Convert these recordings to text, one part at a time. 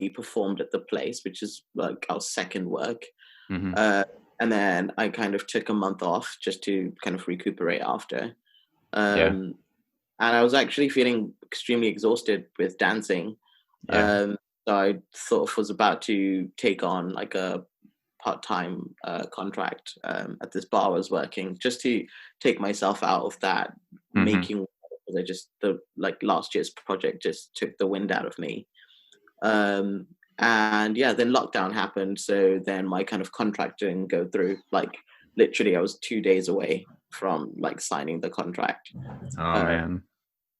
performed at the place, which is like our second work. Mm-hmm. Uh, and then I kind of took a month off just to kind of recuperate after. Yeah. Um, and I was actually feeling extremely exhausted with dancing. Yeah. So I sort of was about to take on like a part-time contract at this bar I was working, just to take myself out of that Mm-hmm. making. I just the like last year's project just took the wind out of me. Um, and yeah, then lockdown happened, so then my kind of contract didn't go through. Like literally, I was 2 days away from like signing the contract. Oh Uh, man.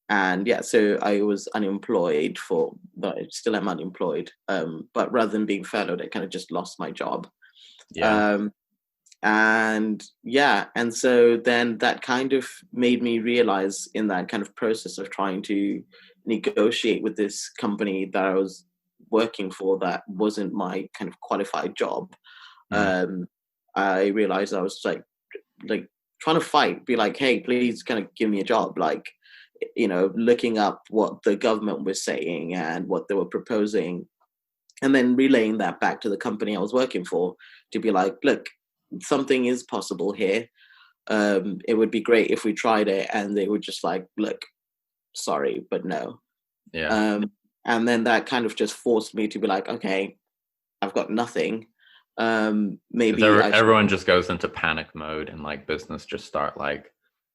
and yeah, so I was unemployed for, but still am unemployed. But rather than being furloughed, I kind of just lost my job. Yeah. Um, and yeah, and so then that kind of made me realize in that kind of process of trying to negotiate with this company that I was working for that wasn't my kind of qualified job. Mm. um I realized I was like trying to fight, be like, hey, please kind of give me a job, like, looking up what the government was saying and what they were proposing, and then relaying that back to the company I was working for, to be like, look, something is possible here. It would be great if we tried it. And they were just like, look, sorry, but no. Yeah. um, and then that kind of just forced me to be like, okay, I've got nothing. Because Maybe I should. everyone just goes into panic mode and like business just start like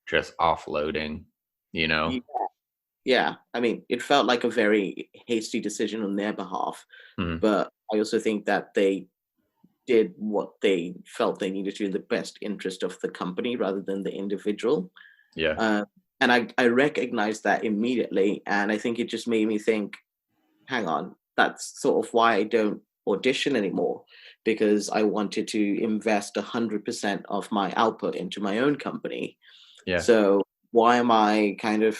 just offloading, you know? Yeah, I mean, it felt like a very hasty decision on their behalf, Mm. but I also think that they did what they felt they needed to in the best interest of the company rather than the individual. Yeah. Uh, and I recognized that immediately. And I think it just made me think, hang on, that's sort of why I don't audition anymore, because I wanted to invest 100% of my output into my own company. Yeah. So why am I kind of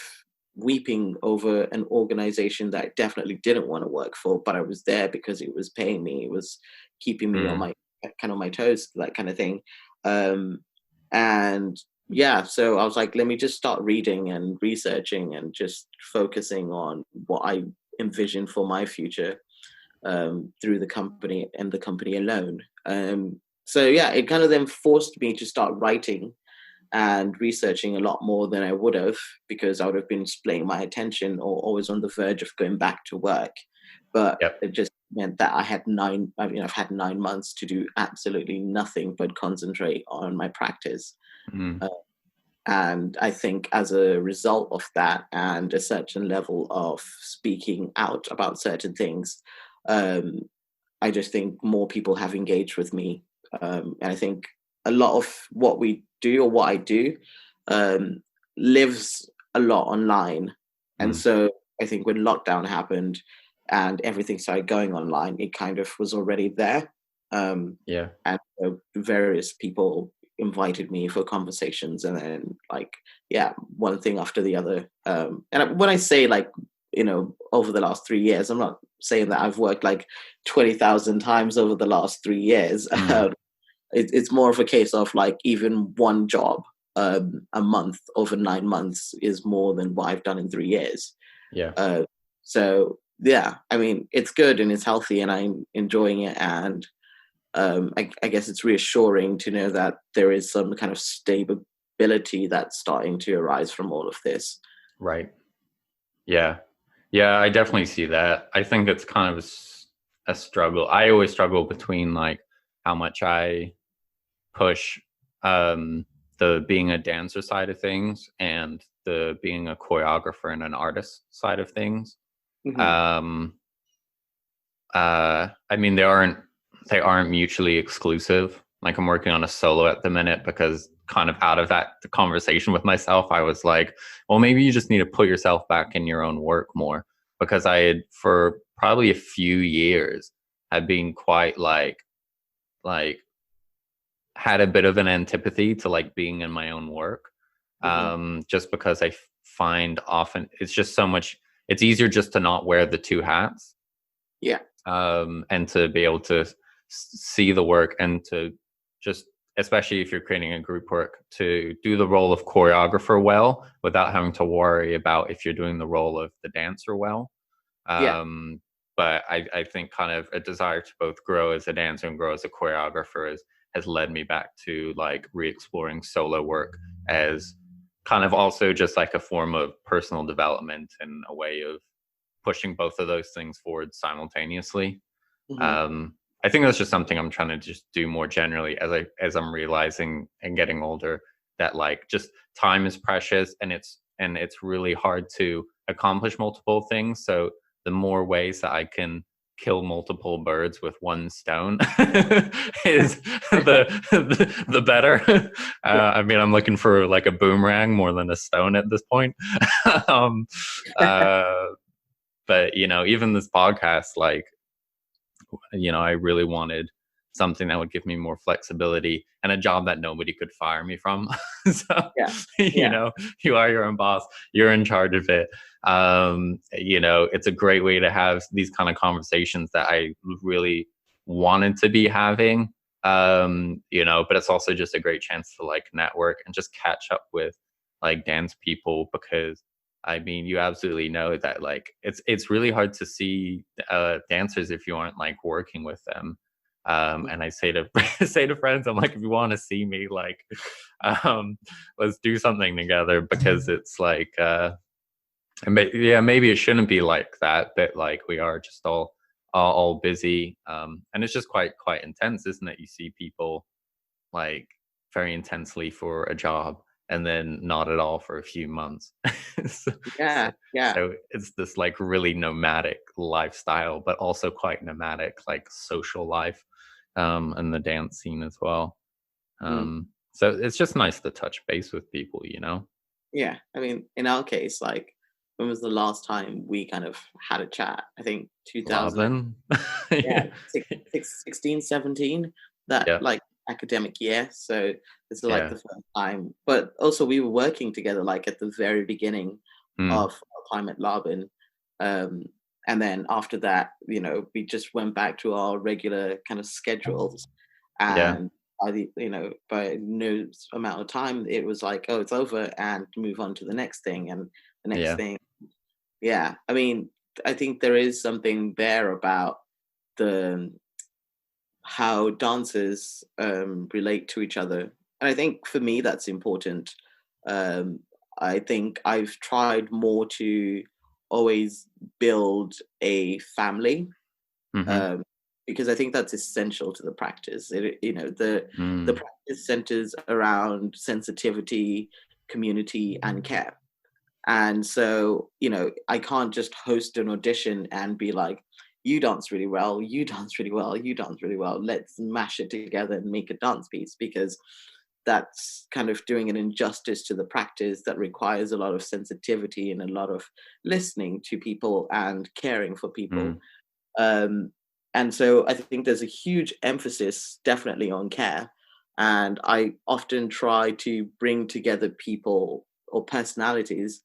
weeping over an organization that I definitely didn't want to work for, but I was there because it was paying me, it was keeping me on Mm. my kind of my toes, that kind of thing. Um, and yeah, so I was like, let me just start reading and researching and just focusing on what I envision for my future, through the company and the company alone. So yeah, it kind of then forced me to start writing and researching a lot more than I would have, because I would have been splitting my attention or always on the verge of going back to work. But Yep. it just meant that I've had 9 months to do absolutely nothing but concentrate on my practice. Mm. Uh, and I think as a result of that and a certain level of speaking out about certain things, um, I just think more people have engaged with me. And I think a lot of what we do, or what I do, um, lives a lot online. And Mm. so I think when lockdown happened and everything started going online, it kind of was already there. Yeah. And various people invited me for conversations, and then like, yeah, one thing after the other. When I say like, over the last 3 years, I'm not saying that I've worked like 20,000 times over the last 3 years. Mm. It's more of a case of like, even one job a month over 9 months is more than what I've done in 3 years. Yeah. Uh, so yeah, I mean, it's good and it's healthy and I'm enjoying it. And I guess it's reassuring to know that there is some kind of stability that's starting to arise from all of this. Right. Yeah. Yeah, I definitely see that. I think it's kind of a struggle. I always struggle between like how much I push the being a dancer side of things and the being a choreographer and an artist side of things. Hmm. Um I mean they aren't mutually exclusive. Like I'm working on a solo at the minute because kind of out of that conversation with myself, I was like, well, maybe you just need to put yourself back in your own work more, because I had for probably a few years had been quite like had a bit of an antipathy to like being in my own work. Hmm. Just because I find often it's just so much, it's easier just to not wear the two hats, Yeah. and to be able to see the work and to just, especially if you're creating a group work, to do the role of choreographer well without having to worry about if you're doing the role of the dancer well. Yeah. Um, but I think kind of a desire to both grow as a dancer and grow as a choreographer has led me back to like re-exploring solo work as kind of also just like a form of personal development and a way of pushing both of those things forward simultaneously. Hmm. um I think that's just something I'm trying to just do more generally as I'm realizing and getting older that like just time is precious, and it's really hard to accomplish multiple things. So the more ways that I can kill multiple birds with one stone is the better. Yeah. I mean, I'm looking for like a boomerang more than a stone at this point. um, uh, but you know, even this podcast, like, you know, I really wanted something that would give me more flexibility and a job that nobody could fire me from. So, Yeah. you Yeah. know, you are your own boss, you're in charge of it. You know, it's a great way to have these kind of conversations that I really wanted to be having. You know, but it's also just a great chance to like network and just catch up with like dance people because I mean, you absolutely know that like it's really hard to see dancers if you aren't like working with them. And I say to say to friends, I'm like, if you want to see me, like, um, let's do something together because it's like, yeah, maybe it shouldn't be like that, but like we are just all busy, and it's just quite intense, isn't it? You see people like very intensely for a job and then not at all for a few months. so, so, Yeah. Yeah. so it's this like really nomadic lifestyle, but also quite nomadic, like social life, and the dance scene as well. Mm. So it's just nice to touch base with people, you know? Yeah. I mean, in our case, like, when was the last time we kind of had a chat? I think 2000, Loving. yeah, yeah. 16, 17, that Yeah. like academic year. So this is like Yeah. the first time. But also we were working together like at the very beginning Mm, of our time at Larbin. Um, and then after that, we just went back to our regular kind of schedules. yeah. And by no amount of time, it was like, oh, it's over and move on to the next thing and the next Yeah. thing. Yeah. I mean, I think there is something there about the how dancers relate to each other. And I think for me that's important. Um, I think I've tried more to always build a family, Hmm. um, because I think that's essential to the practice. The Mm, practice centers around sensitivity, community, and care. And so, I can't just host an audition and be like, you dance really well, you dance really well, you dance really well. Let's mash it together and make a dance piece, because that's kind of doing an injustice to the practice that requires a lot of sensitivity and a lot of listening to people and caring for people. mm, Um, and so I think there's a huge emphasis definitely on care. And I often try to bring together people or personalities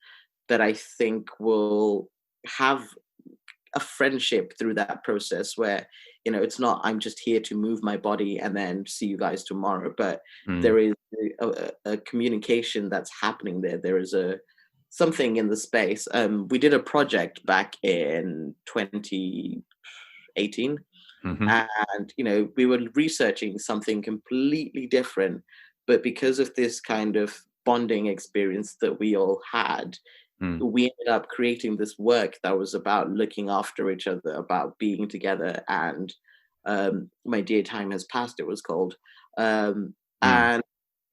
that I think will have a friendship through that process where, it's not I'm just here to move my body and then see you guys tomorrow, but there mm. is a communication that's happening there. There is a something in the space. We did a project back in 2018, Mhm. and we were researching something completely different, but because of this kind of bonding experience that we all had, Mm. we ended up creating this work that was about looking after each other, about being together. And My Dear Time Has Passed, it was called. Mm. And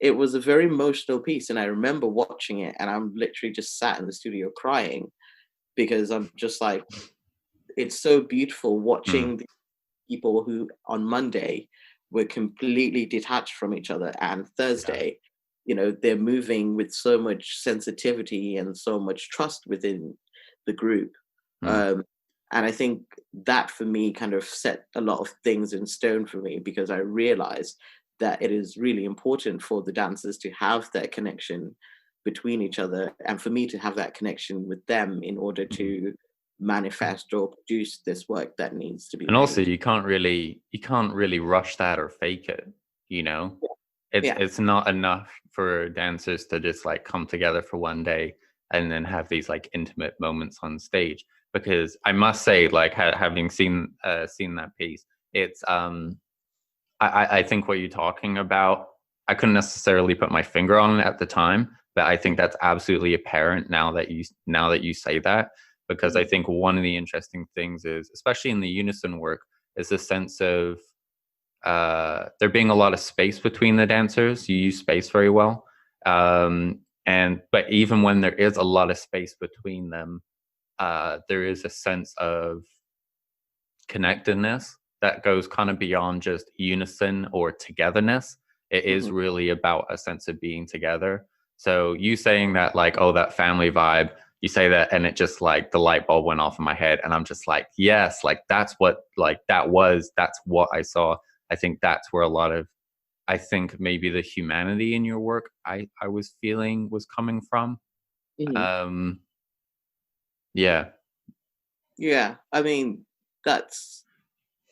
it was a very emotional piece. And I remember watching it, and I'm literally just sat in the studio crying, because I'm just like, it's so beautiful Mm. watching the people who on Monday were completely detached from each other, and Yeah. Thursday, they're moving with so much sensitivity and so much trust within the group. Mm. um, and I think that for me kind of set a lot of things in stone for me, because I realized that it is really important for the dancers to have that connection between each other, and for me to have that connection with them in order Mm. to manifest or produce this work that needs to be And also made. you can't really rush that or fake it, you know? It's Yeah. it's not enough for dancers to just like come together for one day and then have these like intimate moments on stage. because I must say, like, having seen that piece, it's I think what you're talking about, I couldn't necessarily put my finger on it at the time, but I think that's absolutely apparent now that you say that, because I Mm. think one of the interesting things is, especially in the unison work, is the sense of there being a lot of space between the dancers. You use space very well, and but even when there is a lot of space between them, there is a sense of connectedness that goes kind of beyond just unison or togetherness. It is Mhm. really about a sense of being together. So you saying that, like, oh, that family vibe, you say that and it just like the light bulb went off in my head, and I'm just like, yes, like that's what, like that's what I saw. I think that's where a lot of, I think maybe the humanity in your work I was feeling was coming from. Mhm. Um yeah. Yeah, I mean, that's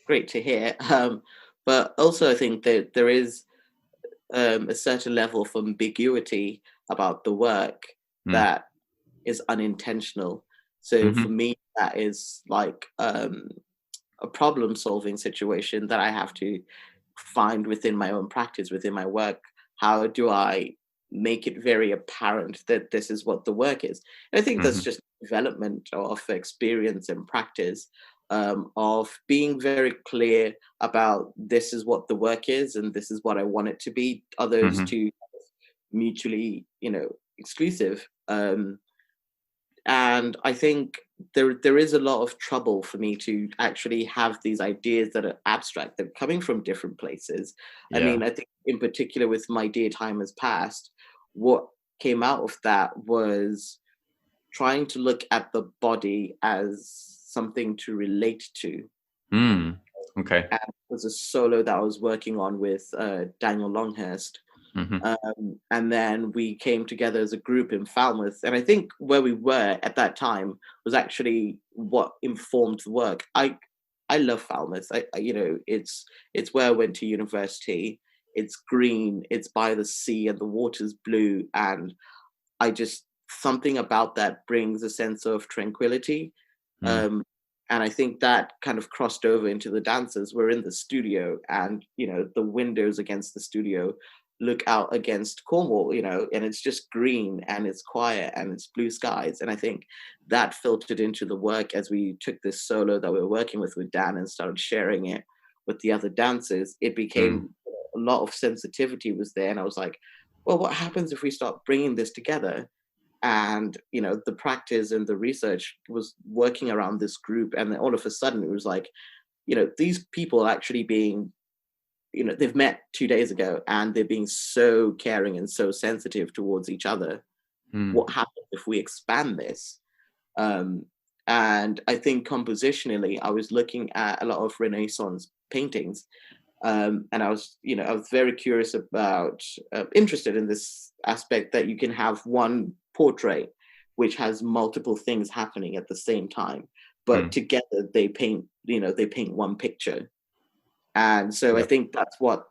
great to hear. But also, I think that there is a certain level of ambiguity about the work Mm. that is unintentional. So for Hmm. me, that is like a problem solving situation that I have to find within my own practice, within my work. How do I make it very apparent that this is what the work is? And I think that's Hmm. just development of experience and practice, of being very clear about this is what the work is and this is what I want it to be. Are those Hmm. two mutually, exclusive? And I think there is a lot of trouble for me to actually have these ideas that are abstract, that are coming from different places. I Yeah. mean, I think in particular with My Dear Time Has Passed, what came out of that was trying to look at the body as something to relate to. Mm. Okay. And it was a solo that I was working on with Daniel Longhurst. Hmm. And then we came together as a group in Falmouth. And I think where we were at that time was actually what informed the work. I love Falmouth. It's where I went to university. It's green. It's by the sea, and the water's blue. And I just something about that brings a sense of tranquility. Mm. Um, and I think that kind of crossed over into the dancers. We're in the studio, and the windows against the studio look out against Cornwall, and it's just green and it's quiet and it's blue skies. And I think that filtered into the work as we took this solo that we were working with Dan and started sharing it with the other dancers. It Mm. became a lot of sensitivity was there, and I was like, well, what happens if we start bringing this together? And the practice and the research was working around this group, and then all of a sudden it was like, these people actually being, they've met 2 days ago and they're being so caring and so sensitive towards each other. Mm. What happens if we expand this? um, and I think compositionally I was looking at a lot of Renaissance paintings, and I was very curious about, interested in this aspect that you can have one portrait which has multiple things happening at the same time, but Mm. together they paint one picture. And so I Yep. think that's what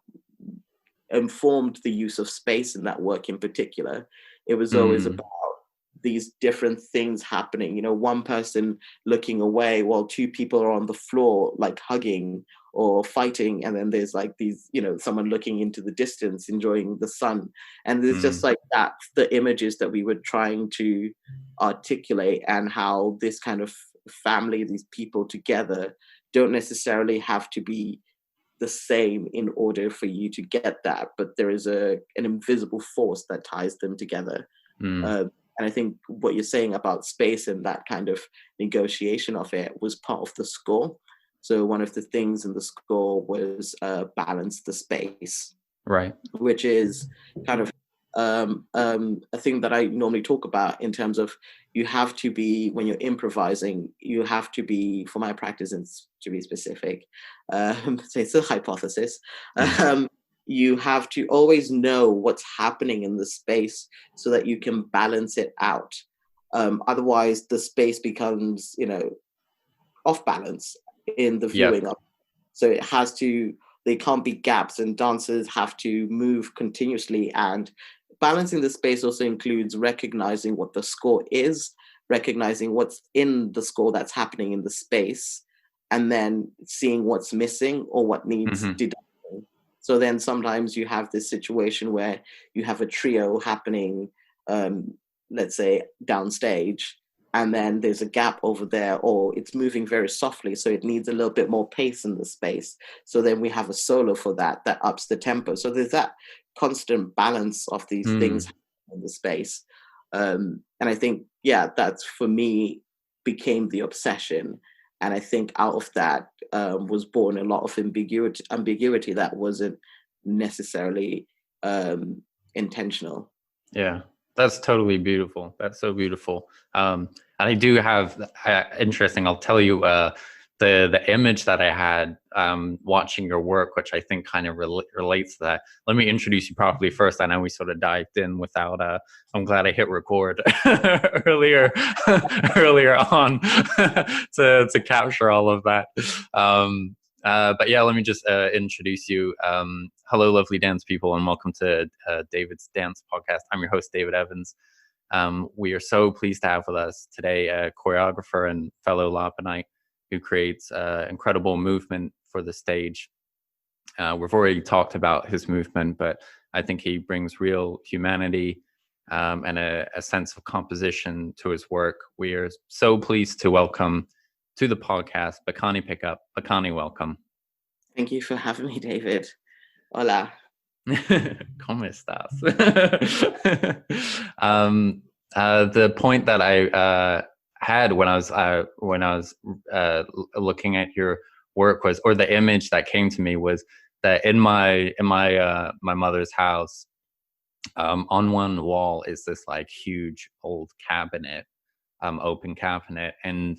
informed the use of space in that work in particular. It was always Mm. about these different things happening, one person looking away while two people are on the floor, like hugging or fighting. And then there's like these, someone looking into the distance, enjoying the sun. And there's just Mm. like that, the images that we were trying to articulate, and how this kind of family, these people together, don't necessarily have to be the same in order for you to get that, but there is an invisible force that ties them together. Mm. uh, and I think what you're saying about space and that kind of negotiation of it was part of the score. So one of the things in the score was balance the space, Right. which is kind of a thing that I normally talk about in terms of, you have to be, when you're improvising, you have to be, for my practice and to be specific, so it's a hypothesis, Mm. um, you have to always know what's happening in the space so that you can balance it out. Otherwise, the space becomes, off balance in the Yep. viewing of. So they can't be gaps, and dancers have to move continuously. And balancing the space also includes recognizing what the score is recognizing what's in the score that's happening in the space, and then seeing what's missing or what needs Mm-hmm. deducting. So then sometimes you have this situation where you have a trio happening, let's say downstage, and then there's a gap over there, or it's moving very softly, so it needs a little bit more pace in the space. So then we have a solo for that ups the tempo. So there's that constant balance of these things in the space. And I think, yeah, that's for me became the obsession. And I think out of that was born a lot of ambiguity that wasn't necessarily intentional. Yeah, that's totally beautiful. That's so beautiful. And I do have interesting. I'll tell you the image that I had watching your work, which I think kind of relates to that. Let me introduce you properly first. I know we sort of dived in without. I'm glad I hit record earlier earlier on to capture all of that. But yeah, let me just introduce you. Hello, lovely dance people, and welcome to David's Dance Podcast. I'm your host, David Evans. We are so pleased to have with us today a choreographer and fellow Lapanite who creates incredible movement for the stage. We've already talked about his movement, but I think he brings real humanity and a sense of composition to his work. We are so pleased to welcome to the podcast Bakani Pick-Up. Bakani, welcome. Thank you for having me, David. Hola. ¿Cómo estás? The point that I had when I was looking at your work was, or the image that came to me was that in my mother's house, on one wall is this like huge old cabinet, open cabinet, and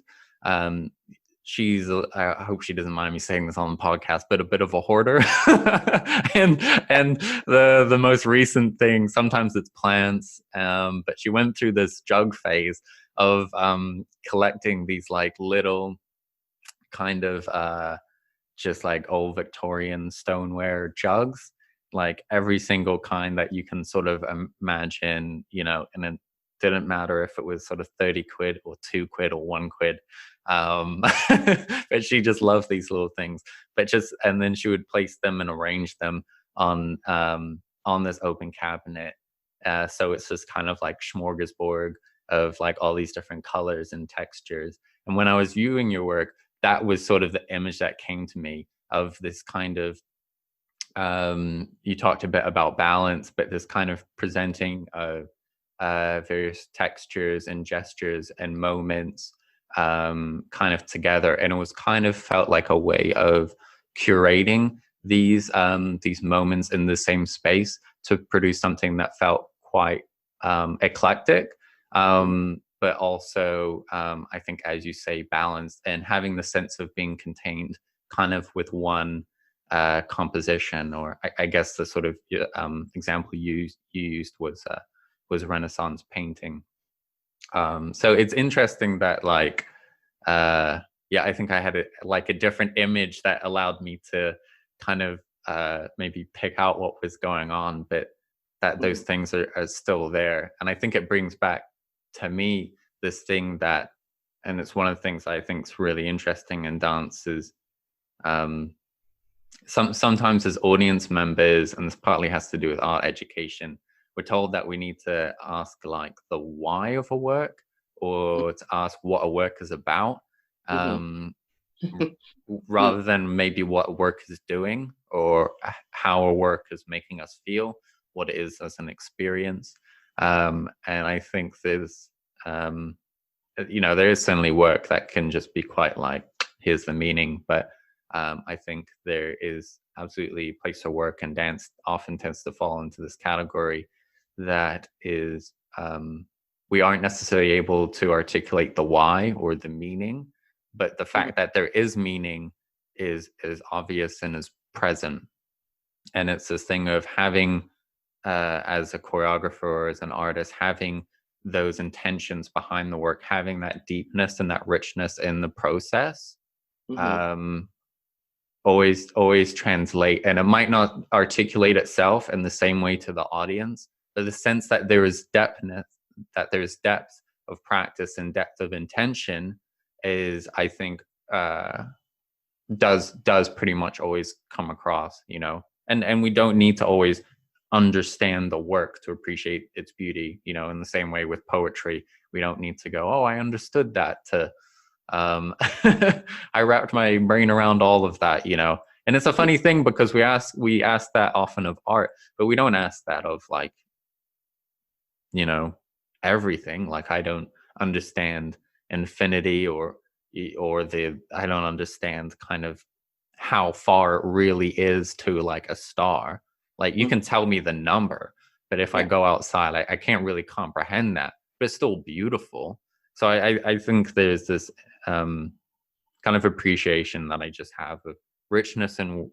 she's I hope she doesn't mind me saying this on the podcast, but a bit of a hoarder. and the most recent thing, sometimes it's plants, but she went through this jug phase of collecting these like little kind of just like old Victorian stoneware jugs, like every single kind that you can sort of imagine, and it didn't matter if it was sort of 30 quid or 2 quid or 1 quid. But she just loved these little things. And then she would place them and arrange them on this open cabinet. So it's just kind of like smorgasbord of like all these different colors and textures. And when I was viewing your work, that was sort of the image that came to me of this kind of, you talked a bit about balance, but this kind of presenting of various textures and gestures and moments kind of together. And it was kind of felt like a way of curating these moments in the same space to produce something that felt quite eclectic. But also, I think, as you say, balanced and having the sense of being contained kind of with one composition, or I guess the sort of example you used was Renaissance painting. So it's interesting that like, yeah, I think I had a different image that allowed me to kind of maybe pick out what was going on, but that those things are still there. And I think it brings back to me this thing that, and it's one of the things I think is really interesting in dance is sometimes as audience members, and this partly has to do with art education, we're told that we need to ask like the why of a work, or to ask what a work is about, rather than maybe what work is doing, or how a work is making us feel, what it is as an experience. And I think there's, there is certainly work that can just be quite like, here's the meaning. But I think there is absolutely a place for work, and dance often tends to fall into this category that is, we aren't necessarily able to articulate the why or the meaning, but the fact that there is meaning is obvious and is present. And it's this thing of having, as a choreographer or as an artist, having those intentions behind the work, having that deepness and that richness in the process, always translate. And it might not articulate itself in the same way to the audience, but the sense that there is depth of practice and depth of intention is, I think, does pretty much always come across, you know. And we don't need to always understand the work to appreciate its beauty, you know. In the same way with poetry, we don't need to go, oh, I understood that to I wrapped my brain around all of that, you know. And it's a funny thing because we ask that often of art, but we don't ask that of, like, you know, everything. Like, I don't understand infinity, or the I don't understand kind of how far it really is to, like, a star. Like, you Mhm. can tell me the number, but if I Yeah, go outside, I can't really comprehend that. But it's still beautiful. So I think there's this um kind of appreciation that I just have of richness in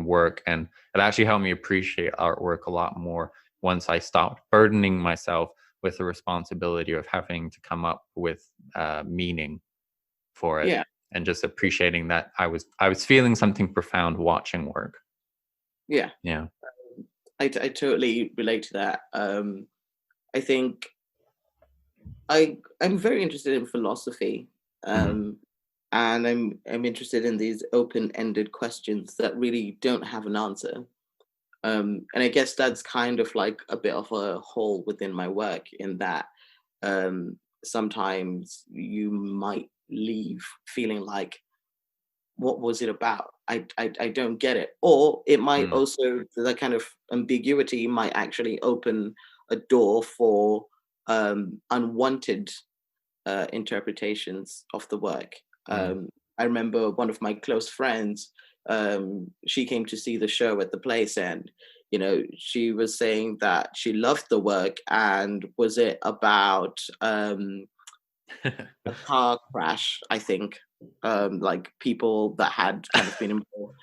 work, and it actually helped me appreciate artwork a lot more once I stopped burdening myself with the responsibility of having to come up with meaning for it, yeah, and just appreciating that I was feeling something profound watching work. yeah. Yeah. I totally relate to that. I think I'm very interested in philosophy, Mhm. um, and I'm interested in these open-ended questions that really don't have an answer. And I guess that's kind of like a bit of a hole within my work, in that sometimes you might leave feeling like, what was it about? I don't get it. Or it might Mm. also, that kind of ambiguity might actually open a door for unwanted interpretations of the work. Mm. I remember one of my close friends, she came to see the show at the place, and she was saying that she loved the work, and was it about a car crash, I think, like people that had kind of been involved.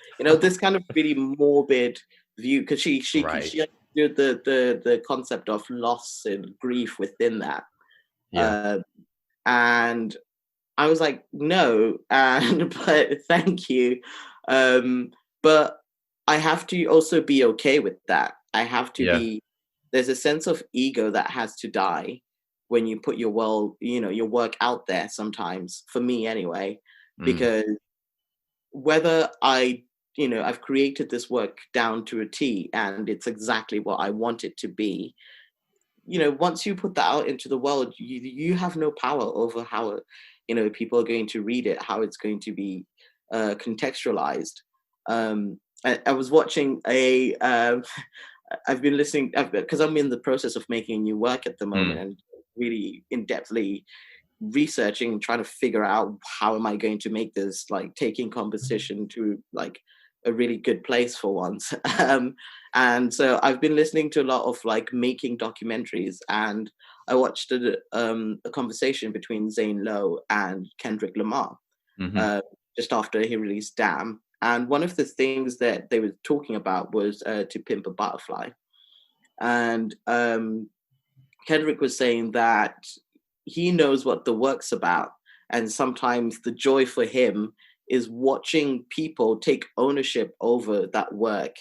This kind of really morbid view, because Right. she understood the concept of loss and grief within that. Yeah. Uh, and I was like, no, and but thank you. Um, but I have to also be okay with that. I have to Yeah. be There's a sense of ego that has to die when you put your work out there sometimes, for me anyway, Mm. because whether I've created this work down to a T and it's exactly what I want it to be, once you put that out into the world, you have no power over how people are going to read it, how it's going to be contextualized. I was watching I've been listening, because I'm in the process of making new work at the moment, Mm. and really in depthly researching and trying to figure out how am I going to make this, like, taking composition to like a really good place for once. And so I've been listening to a lot of like making documentaries, and I watched a conversation between Zane Lowe and Kendrick Lamar, Mhm. uh, just after he released Damn. And one of the things that they were talking about was To Pimp a Butterfly. And Kendrick was saying that he knows what the work's about. And sometimes the joy for him is watching people take ownership over that work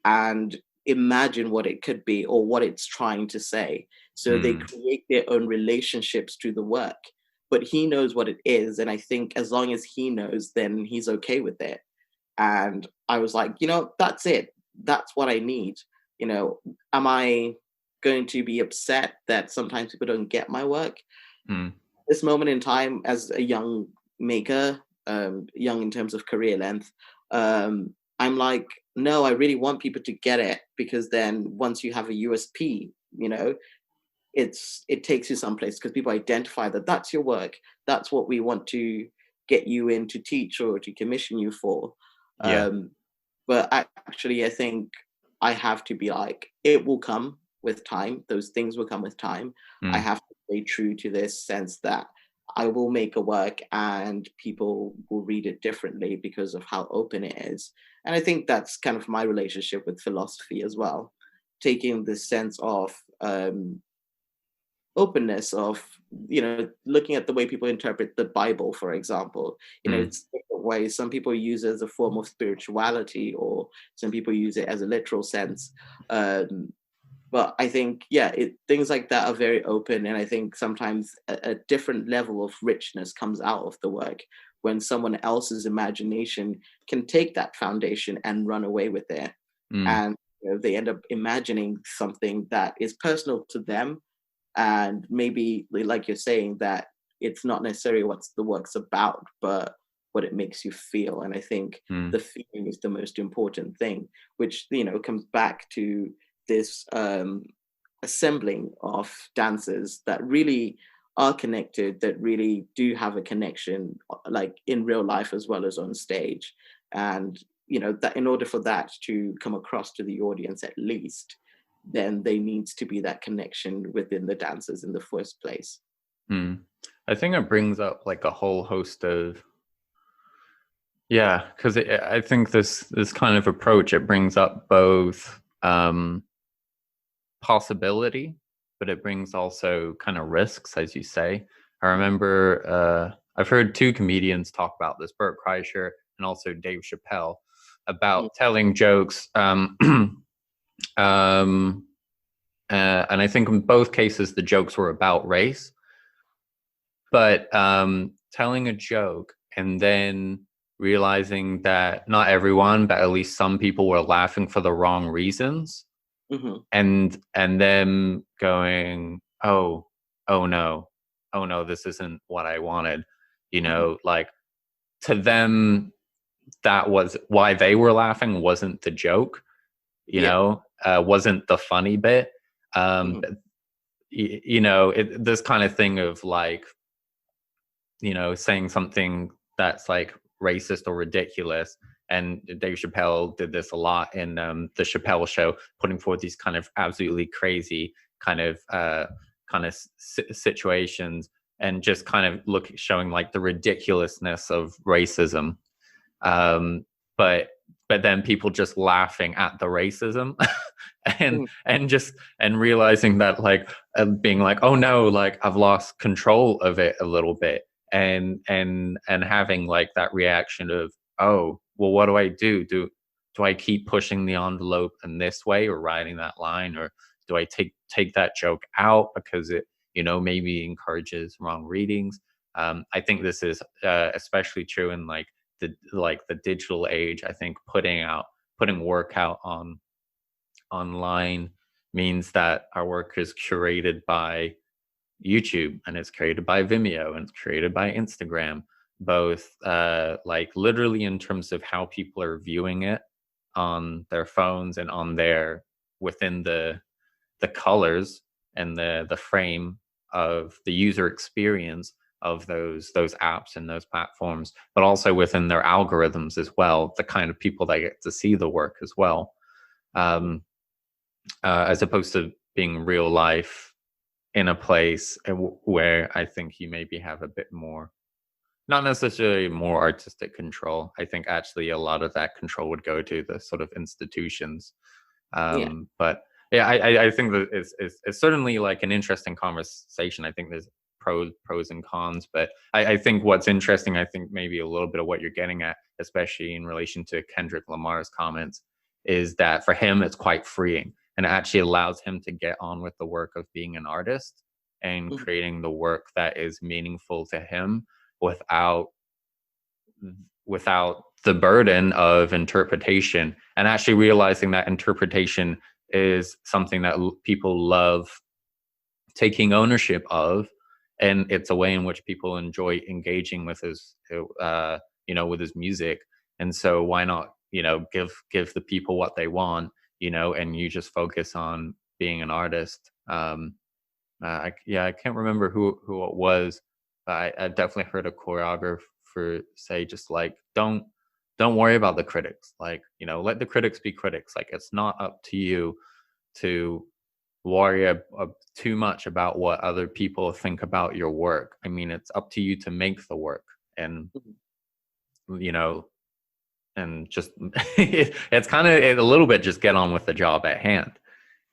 and imagine what it could be or what it's trying to say. So they Mm. create their own relationships to the work. But he knows what it is. And I think as long as he knows, then he's okay with it. And I was like, that's it. That's what I need. Am I going to be upset that sometimes people don't get my work? Mm. This moment in time, as a young maker, young in terms of career length, I'm like, no, I really want people to get it, because then once you have a USP, it takes you someplace, because people identify that that's your work. That's what we want to get you in to teach or to commission you for. Yeah. Um, but actually, I think I have to be like, it will come with time. Those things will come with time. I Mm. have to stay true to this sense that I will make a work and people will read it differently because of how open it is. And I think that's kind of my relationship with philosophy as well. Taking this sense of openness, of looking at the way people interpret the Bible, for example. Mm. It's different ways. Some people use it as a form of spirituality, or some people use it as a literal sense. um, But I think, yeah, things like that are very open, and I think sometimes a different level of richness comes out of the work when someone else's imagination can take that foundation and run away with it, Mm, and they end up imagining something that is personal to them, and maybe like you're saying that it's not necessarily what the work's about, but what it makes you feel. And I think mm, the feeling is the most important thing, which comes back to this assembling of dancers that really are connected, that really do have a connection, like in real life as well as on stage. And that in order for that to come across to the audience, at least, then there needs to be that connection within the dancers in the first place. mm. I think it brings up like a whole host of, yeah, because I think this kind of approach, it brings up both possibility, but it brings also kind of risks, as you say. I remember I've heard two comedians talk about this, Bert Kreischer and also Dave Chappelle, Mm, about telling jokes. Um, and I think in both cases the jokes were about race, but telling a joke and then realizing that not everyone, but at least some people were laughing for the wrong reasons, mhm, and them going, oh, oh no, oh no, this isn't what I wanted, mhm. like, to them, that was why they were laughing, wasn't the joke, Yeah. wasn't the funny bit. Mhm, This kind of thing of like, saying something that's like racist or ridiculous. And Dave Chappelle did this a lot in the Chappelle Show, putting forward these kind of absolutely crazy kind of situations, and just kind of showing like the ridiculousness of racism. Um, but then people just laughing at the racism, and mhm. realizing that, like, being like, oh no, like I've lost control of it a little bit, and having like that reaction of, oh well, what do I do? Do I keep pushing the envelope in this way, or writing that line, or do I take that joke out because it maybe encourages wrong readings? I think this is especially true in the digital age. I think putting work out online means that our work is curated by YouTube, and it's created by Vimeo, and it's created by Instagram, both like literally in terms of how people are viewing it on their phones, and on their within the colors and the frame of the user experience of those apps and those platforms, but also within their algorithms as well, the kind of people that get to see the work as well, um, as opposed to being real life in a place where I think you maybe have a bit more, not necessarily more artistic control. I think actually a lot of that control would go to the sort of institutions. Yeah. But yeah, I think that it's certainly like an interesting conversation. I think there's pros and cons, but I think what's interesting, I think maybe a little bit of what you're getting at, especially in relation to Kendrick Lamar's comments, is that for him it's quite freeing, and it actually allows him to get on with the work of being an artist and Mhm, creating the work that is meaningful to him, without the burden of interpretation, and actually realizing that interpretation is something that people love taking ownership of, and it's a way in which people enjoy engaging with his with his music. And so why not give the people what they want, and you just focus on being an artist. I can't remember who it was, but I definitely heard a choreographer say, just like, don't worry about the critics. Like, let the critics be critics. Like, it's not up to you to worry too much about what other people think about your work. I mean, it's up to you to make the work, and mhm. you know, and just it's kind of a little bit just get on with the job at hand,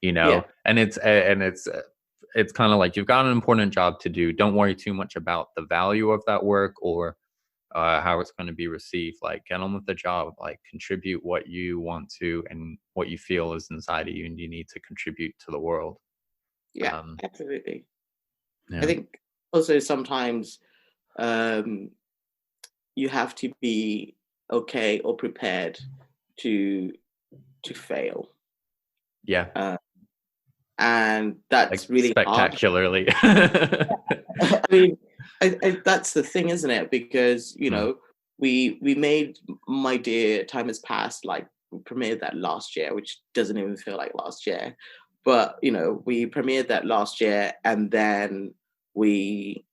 Yeah. and it's kind of like, you've got an important job to do. Don't worry too much about the value of that work, or how it's going to be received. Like, get on with the job, like contribute what you want to and what you feel is inside of you and you need to contribute to the world. Yeah, um absolutely. I yeah. think also sometimes um, you have to be okay or prepared to fail, Yeah, uh, and like that's really hard. spectacularly. I mean, that's the thing, isn't it? Because Mm, we made My Dear Time Has Passed, like we premiered that last year, which doesn't even feel like last year, but we premiered that last year, and then we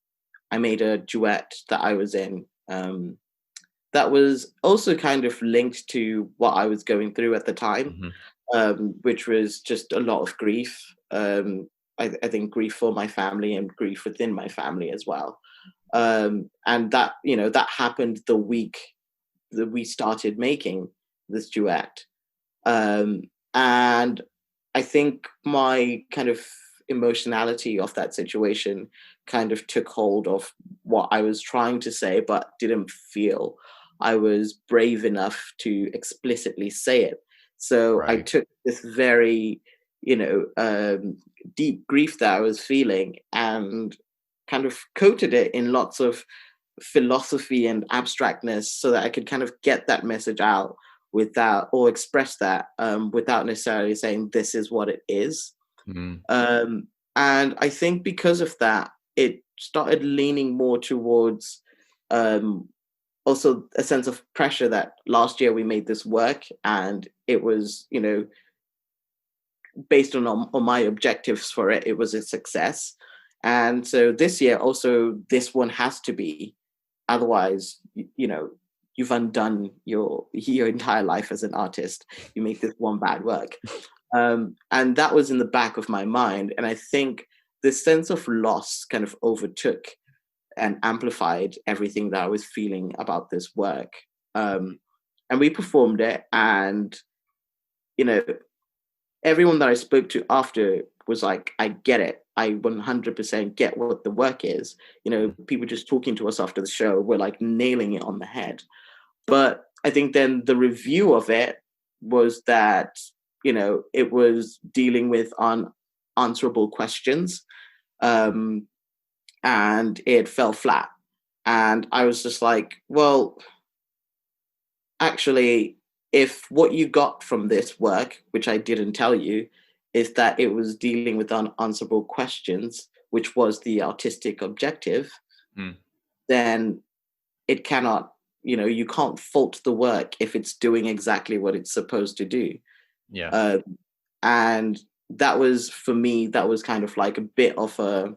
I made a duet that I was in. That was also kind of linked to what I was going through at the time, mhm. which was just a lot of grief. I think grief for my family and grief within my family as well. And that happened the week that we started making this duet. Um, and I think my kind of emotionality of that situation kind of took hold of what I was trying to say, but didn't feel I was brave enough to explicitly say it. So I Right. took this very, deep grief that I was feeling and kind of coated it in lots of philosophy and abstractness so that I could kind of get that message out without, or express that without necessarily saying this is what it is. Mm, Um, and I think because of that, it started leaning more towards um, also a sense of pressure that last year we made this work and it was, based on my objectives for it, it was a success. And so this year also, this one has to be. Otherwise, you've undone your entire life as an artist. You make this one bad work, and that was in the back of my mind. And I think this sense of loss kind of overtook and amplified everything that I was feeling about this work. And we performed it, and you know, everyone that I spoke to after was like, I get it. I 100% get what the work is. mm, People just talking to us after the show were like nailing it on the head. But I think then the review of it was that, it was dealing with unanswerable questions, um, and it fell flat. And I was just like, well, actually, if what you got from this work, which I didn't tell you, is that it was dealing with unanswerable questions, which was the artistic objective, mm. then it cannot, you can't fault the work if it's doing exactly what it's supposed to do. Yeah. Uh, and that was, for me, that was kind of like a bit of a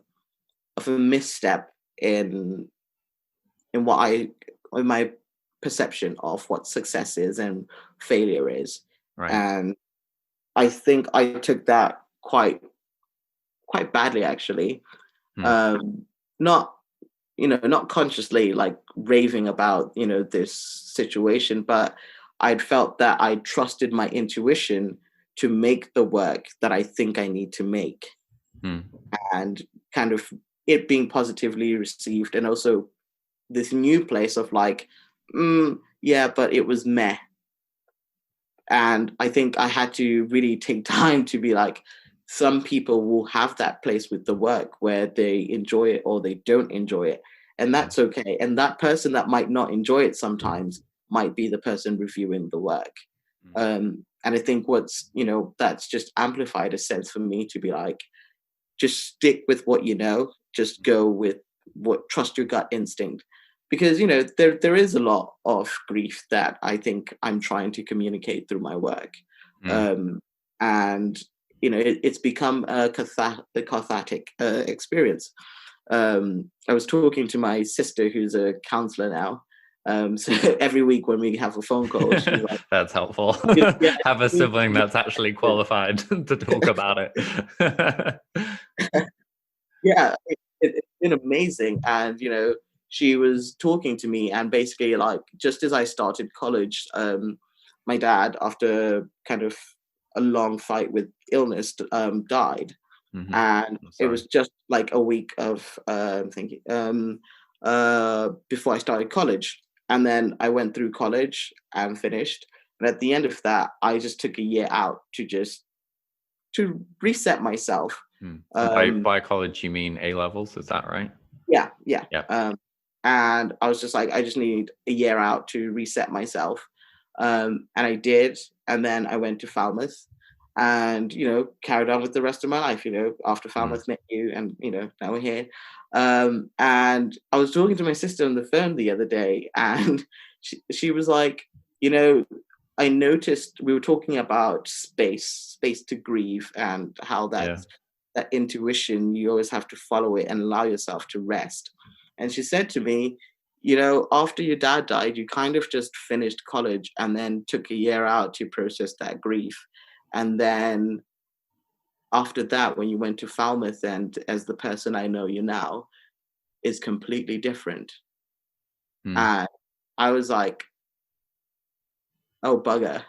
misstep in what in my perception of what success is and failure is. Right. And I think I took that quite badly, actually. Mm, um not not consciously like raving about this situation, but I'd felt that I trusted my intuition to make the work that I think I need to make, mm. and kind of it being positively received, and also this new place of like, yeah, but it was meh. And I think I had to really take time to be like, some people will have that place with the work where they enjoy it or they don't enjoy it. And Yeah. that's okay. And that person that might not enjoy it sometimes might be the person reviewing the work. Mm, And I think that's just amplified a sense for me to be like, just stick with what you know, just go with trust your gut instinct. Because there is a lot of grief that I think I'm trying to communicate through my work. mm. um, and it's become a cathartic experience. I was talking to my sister, who's a counselor now. So every week when we have a phone call, she's like, That's helpful. yeah, Have a you sibling that's actually qualified to talk about it. yeah, it's been amazing. And she was talking to me, and basically, like, just as I started college, my dad, after kind of a long fight with illness, died. Mhm. And I'm it sorry. was just like a week of thinking, before I started college. And then I went through college and finished. And at the end of that, I just took a year out to reset myself. And by Um, college, you mean A levels? Is that right? yeah, yeah. Yeah. And I was just like, I just need a year out to reset myself. And I did. And then I went to Falmouth and, carried on with the rest of my life, after Mm. Falmouth met you and, now we're here. And I was talking to my sister on the phone the other day and she was like, I noticed we were talking about space to grieve and how Yeah. that intuition, you always have to follow it and allow yourself to rest. And she said to me, after your dad died, you kind of just finished college and then took a year out to process that grief. And then after that, when you went to Falmouth and as the person I know you now, is completely different. Mm. And I was like, oh, bugger.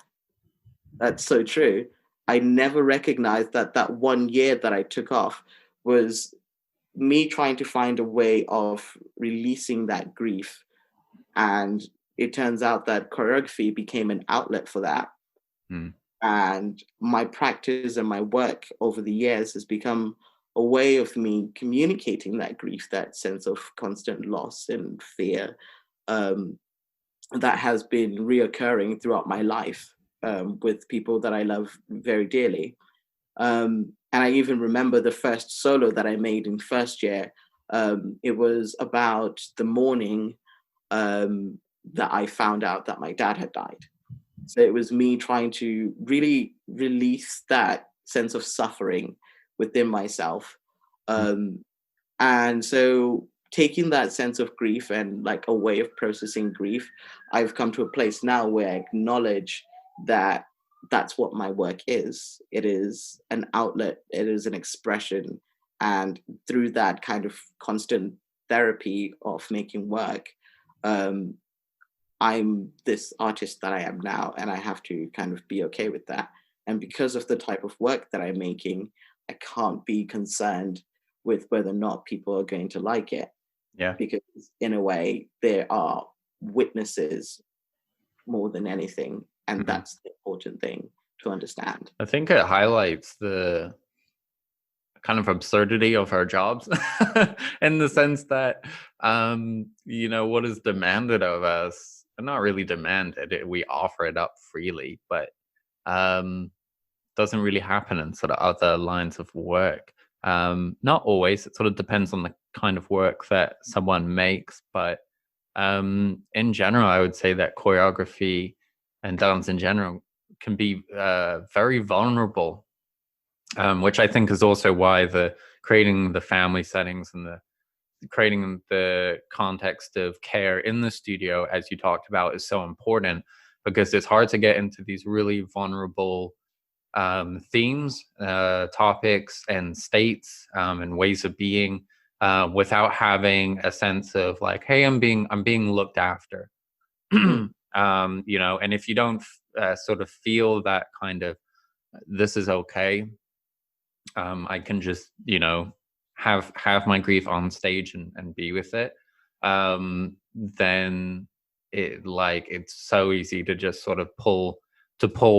That's so true. I never recognized that that 1 year that I took off was me trying to find a way of releasing that grief. And it turns out that choreography became an outlet for that. Mm. And my practice and my work over the years has become a way of me communicating that grief, that sense of constant loss and fear, um, that has been reoccurring throughout my life, with people that I love very dearly. And I even remember the first solo that I made in first year. It was about the morning, that I found out that my dad had died. So it was me trying to really release that sense of suffering within myself. Mm. Um, and so taking that sense of grief and like a way of processing grief, I've come to a place now where I acknowledge that that's what my work is. It is an outlet, it is an expression. And through that kind of constant therapy of making work, um, I'm this artist that I am now, and I have to kind of be okay with that. And because of the type of work that I'm making, I can't be concerned with whether or not people are going to like it, Yeah. because in a way, there are witnesses more than anything. And Mm. that's the important thing to understand. I think it highlights the kind of absurdity of our jobs in the sense that what is demanded of us, not really demanded, we offer it up freely, but um doesn't really happen in sort of other lines of work. Not always. It sort of depends on the kind of work that someone makes, but in general, I would say that choreography and dance in general can be very vulnerable, which I think is also why the creating the family settings and the creating the context of care in the studio, as you talked about, is so important, because it's hard to get into these really vulnerable themes, topics, and states, and ways of being, without having a sense of like, hey, I'm being looked after. Mm, And if you don't sort of feel that kind of this is okay, I can just have my grief on stage and be with it. Then it's so easy to just sort of pull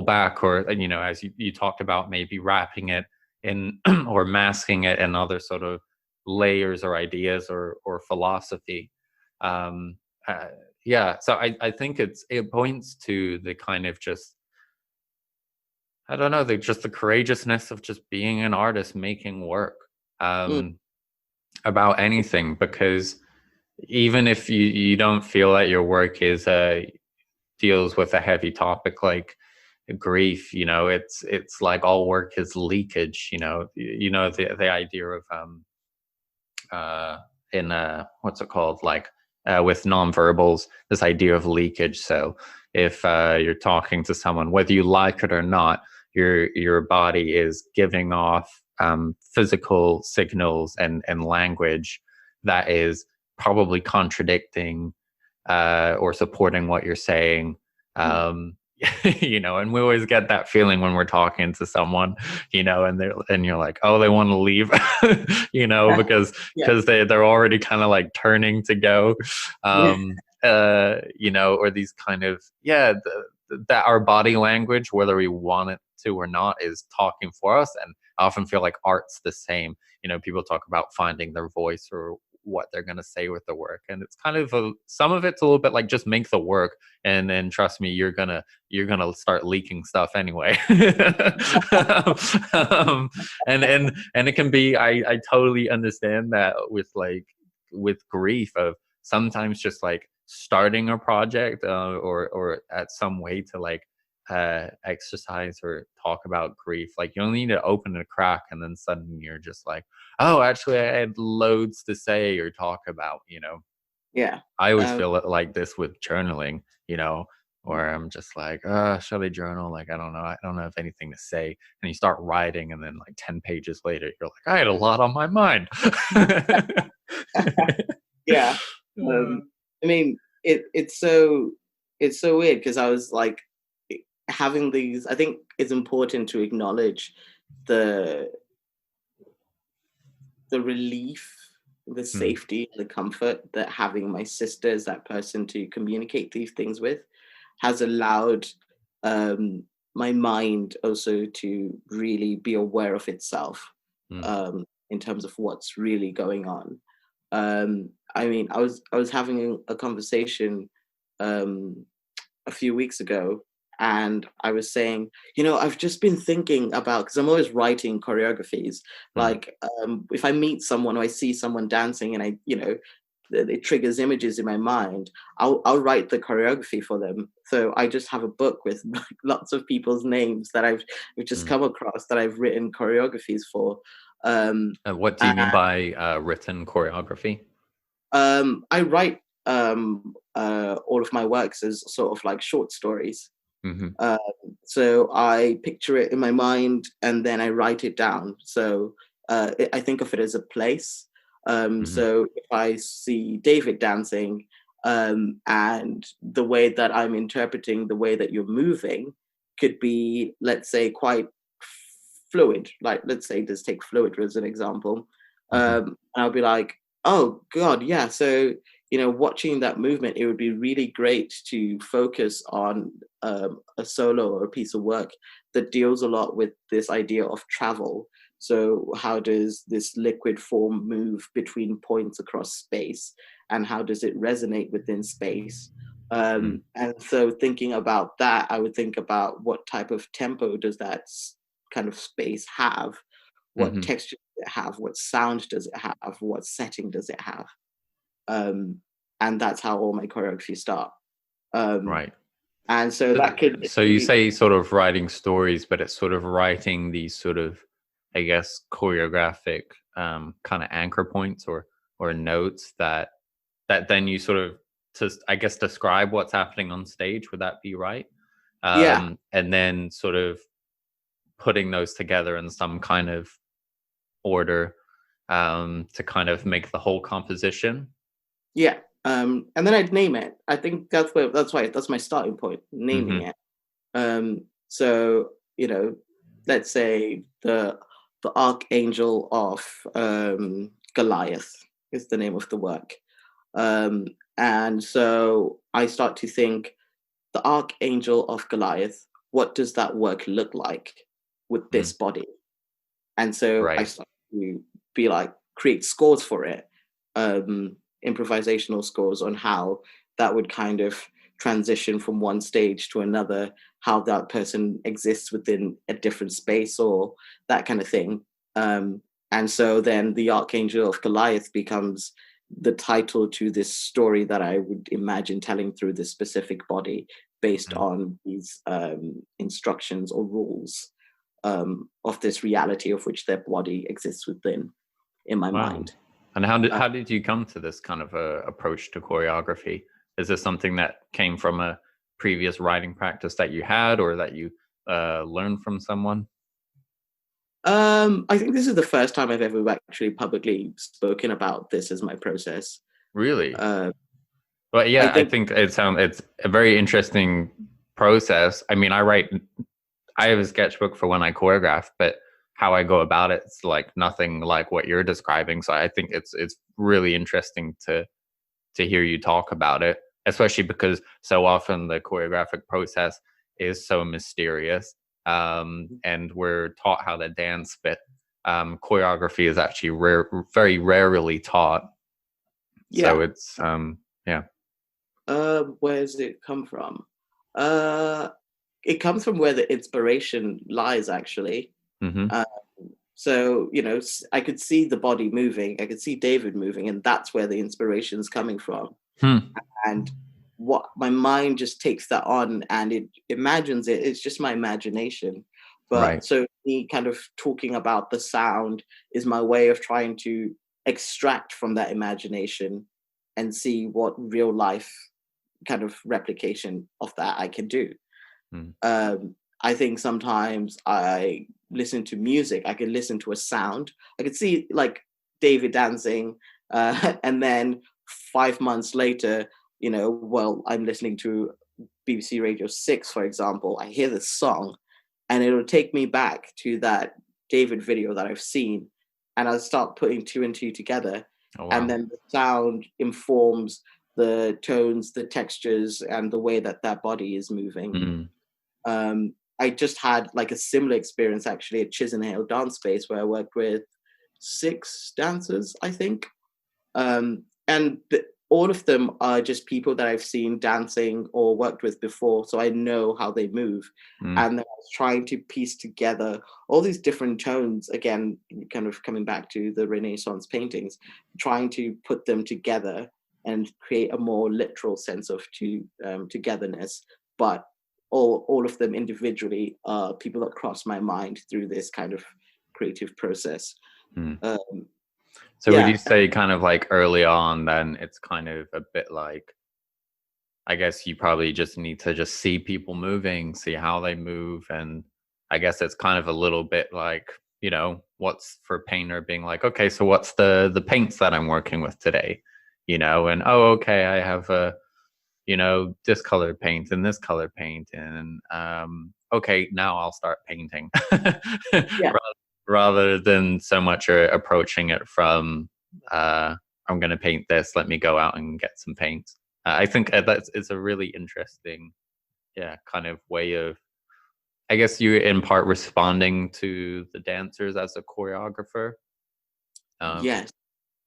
back, or as you talked about, maybe wrapping it in or masking it in other sort of layers or ideas or philosophy. um uh, yeah, so I think it points to the kind of just, I don't know, the courageousness of just being an artist making work, mm, um, about anything. Because even if you don't feel that your work is deals with a heavy topic like grief, it's like all work is leakage. The idea of uh in what's it called, like with nonverbals, this idea of leakage. So if you're talking to someone, whether you like it or not, your body is giving off physical signals and language that is probably contradicting or supporting what you're saying. mm. um and we always get that feeling when we're talking to someone, and you're like, oh, they want to leave, Yeah, because yeah, they're already kind of like turning to go. yeah. um you know, or these kind of, yeah, that our body language, whether we want it to or not, is talking for us. And I often feel like art's the same. You know, people talk about finding their voice or what they're going to say with the work, and it's kind of some of it's a little bit like just make the work, and then trust me, you're gonna start leaking stuff anyway. um, and it can be, I totally understand that with like with grief of sometimes just like starting a project, or at some way to like exercise or talk about grief. Like you only need to open a crack, and then suddenly you're just like, oh, actually, I had loads to say or talk about. You know, Yeah. I always Um, feel it like this with journaling. You know, where I'm just like, shall I journal? Like, I don't know. I don't have anything to say. And you start writing, and then like 10 pages later, you're like, I had a lot on my mind. yeah. Um, I mean, it's so weird because I was like having these. I think it's important to acknowledge the the relief, the Mm, safety, the comfort that having my sister as that person to communicate these things with has allowed um, my mind also to really be aware of itself mm, in terms of what's really going on. I mean, I was having a conversation um, a few weeks ago, and I was saying, I've just been thinking about, because I'm always writing choreographies. mm. Like, if I meet someone or I see someone dancing, and it triggers images in my mind, I'll write the choreography for them. So I just have a book with like, lots of people's names that I've just Mm. come across that I've written choreographies for. Um, What do you mean by written choreography? I write all of my works as sort of like short stories. Hmm. Um, so I picture it in my mind and then I write it down. So I think of it as a place. Hmm. So if I see David dancing, and the way that I'm interpreting the way that you're moving could be, let's say, quite fluid. Like, let's say, just take fluid as an example. Hmm. And I'll be like, oh, God, yeah. So, watching that movement, it would be really great to focus on a solo or a piece of work that deals a lot with this idea of travel. So, how does this liquid form move between points across space, and how does it resonate within space? And so, thinking about that, I would think about what type of tempo does that kind of space have? What Hmm. texture does it have? What sound does it have? What setting does it have? Um, and that's how all my choreography start. Um, Right. and so So, that could so you say sort of writing stories, but it's sort of writing these sort of, I guess, choreographic kind of anchor points or notes that then you sort of, to I guess, describe what's happening on stage. Would that be right? yeah, And then sort of putting those together in some kind of order, to kind of make the whole composition. yeah. And then I'd name it. I think that's my starting point, naming Hmm. it. So let's say the Archangel of Goliath is the name of the work. Um, and so I start to think, the Archangel of Goliath, what does that work look like with Mm. this body? And so I Right. start to be like, create scores for it, improvisational scores on how that would kind of transition from one stage to another, how that person exists within a different space or that kind of thing. And so then the Archangel of Goliath becomes the title to this story that I would imagine telling through this specific body based Mm. on these instructions or rules of this reality of which their body exists within in my Wow. mind. And how did Uh, how did you come to this kind of approach to choreography? Is this something that came from a previous writing practice that you had, or that you learned from someone? I think this is the first time I've ever actually publicly spoken about this as my process. Really? Uh, But I yeah, I think, think it's a very interesting process. I mean, I have a sketchbook for when I choreograph, but how I go about it's like nothing like what you're describing. So I think it's really interesting to hear you talk about it. especially because so often the choreographic process is so mysterious, and we're taught how to dance, but choreography is actually very rarely taught. So Yeah. it's yeah. Where does it come from? Uh, it comes from where the inspiration lies, actually. Mm-hmm. Uh, so, I could see the body moving, I could see David moving, and that's where the inspiration's coming from. Hmm. And what my mind just takes that on and it imagines it. It's just my imagination. But Right. so me kind of talking about the sound is my way of trying to extract from that imagination and see what real life kind of replication of that I can do. Mm. I think sometimes I listen to music, I can listen to a sound, I could see like David dancing, and then 5 months later, well, I'm listening to BBC Radio 6, for example, I hear this song and it'll take me back to that David video that I've seen, and I'll start putting two and two together, Oh and wow. then the sound informs the tones, the textures, and the way that that body is moving. Mm. I just had like a similar experience actually at Chisenhale Dance Space where I worked with 6 dancers, I think. And all of them are just people that I've seen dancing or worked with before, so I know how they move. Mm. And then I was trying to piece together all these different tones, again, kind of coming back to the Renaissance paintings, trying to put them together and create a more literal sense of togetherness. But all of them individually are people that cross my mind through this kind of creative process. Mm. Um, So would yeah, you say kind of like early on, then it's kind of a bit like, I guess you probably just need to just see people moving, see how they move. And I guess it's kind of a little bit like, what's for painter being like, okay, so what's the paints that I'm working with today? And oh, okay, I have this color paint and this color paint. And okay, now I'll start painting. yeah, Rather than so much approaching it from I'm going to paint this, let me go out and get some paint. I think that's it's a really interesting, yeah, kind of way of, I guess you in part responding to the dancers as a choreographer, um, yes,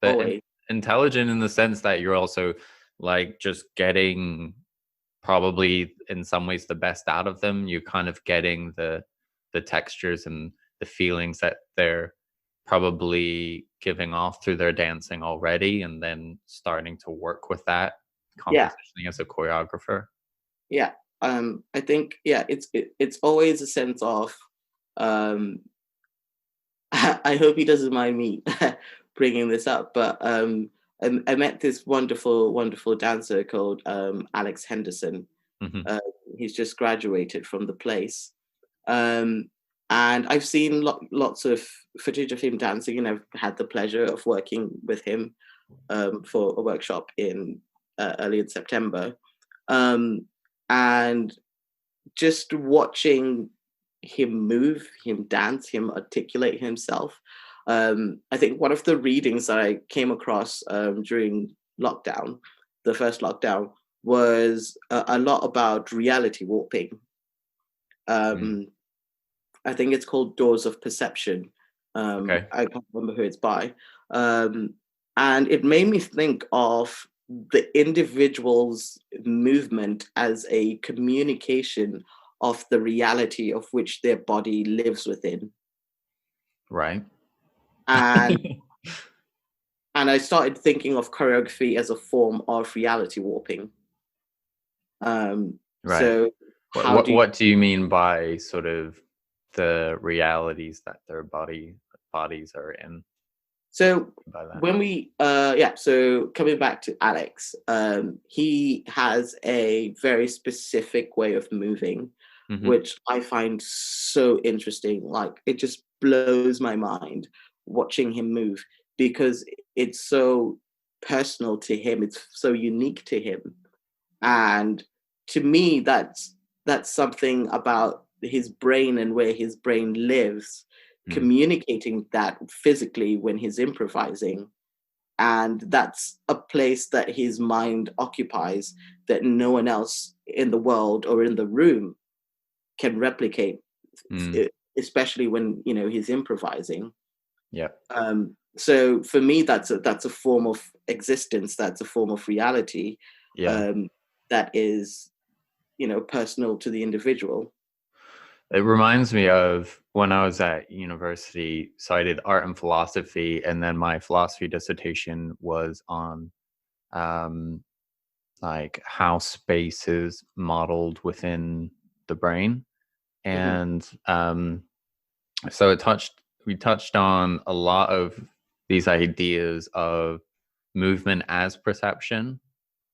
but always. intelligent in the sense that you're also like just getting probably in some ways the best out of them. You're kind of getting the textures and the feelings that they're probably giving off through their dancing already, and then starting to work with that Yeah, compositioning as a choreographer. yeah. I think it's always a sense of. Um, I hope he doesn't mind me bringing this up, but I met this wonderful, wonderful dancer called Alex Henderson. Hmm. Uh, he's just graduated from the place, um, and I've seen lots of footage of him dancing, and I've had the pleasure of working with him for a workshop in early in September. Um, and just watching him move, him dance, him articulate himself. I think one of the readings that I came across during lockdown, the first lockdown, was a lot about reality warping. Mm. Um, I think it's called Doors of Perception. Okay. I can't remember who it's by. Um, and it made me think of the individual's movement as a communication of the reality of which their body lives within. Right. And and I started thinking of choreography as a form of reality warping. Right. So What, how what do you what do you mean by sort of the realities that their bodies are in So by that? when we so coming back to Alex, he has a very specific way of moving, Hmm. which I find so interesting. Like it just blows my mind watching him move because it's so personal to him. It's so unique to him. And to me, that's something about his brain and where his brain lives, Mm. communicating that physically when he's improvising. And that's a place that his mind occupies that no one else in the world or in the room can replicate, Mm. especially when he's improvising. Yeah. So for me, that's a form of existence. That's a form of reality, Yeah. um, that is personal to the individual. It reminds me of when I was at university. So I did art and philosophy, and then my philosophy dissertation was on um, like how space is modeled within the brain. Hmm. And so we touched on a lot of these ideas of movement as perception,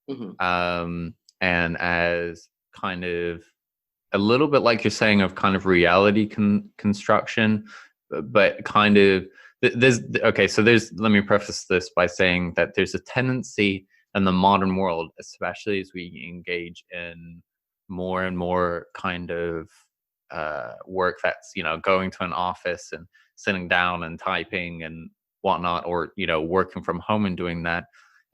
Hmm. um, and as kind of a little bit like you're saying of kind of reality construction, but kind of there's okay. So there's let me preface this by saying that there's a tendency in the modern world, especially as we engage in more and more kind of work that's going to an office and sitting down and typing and whatnot, or working from home and doing that.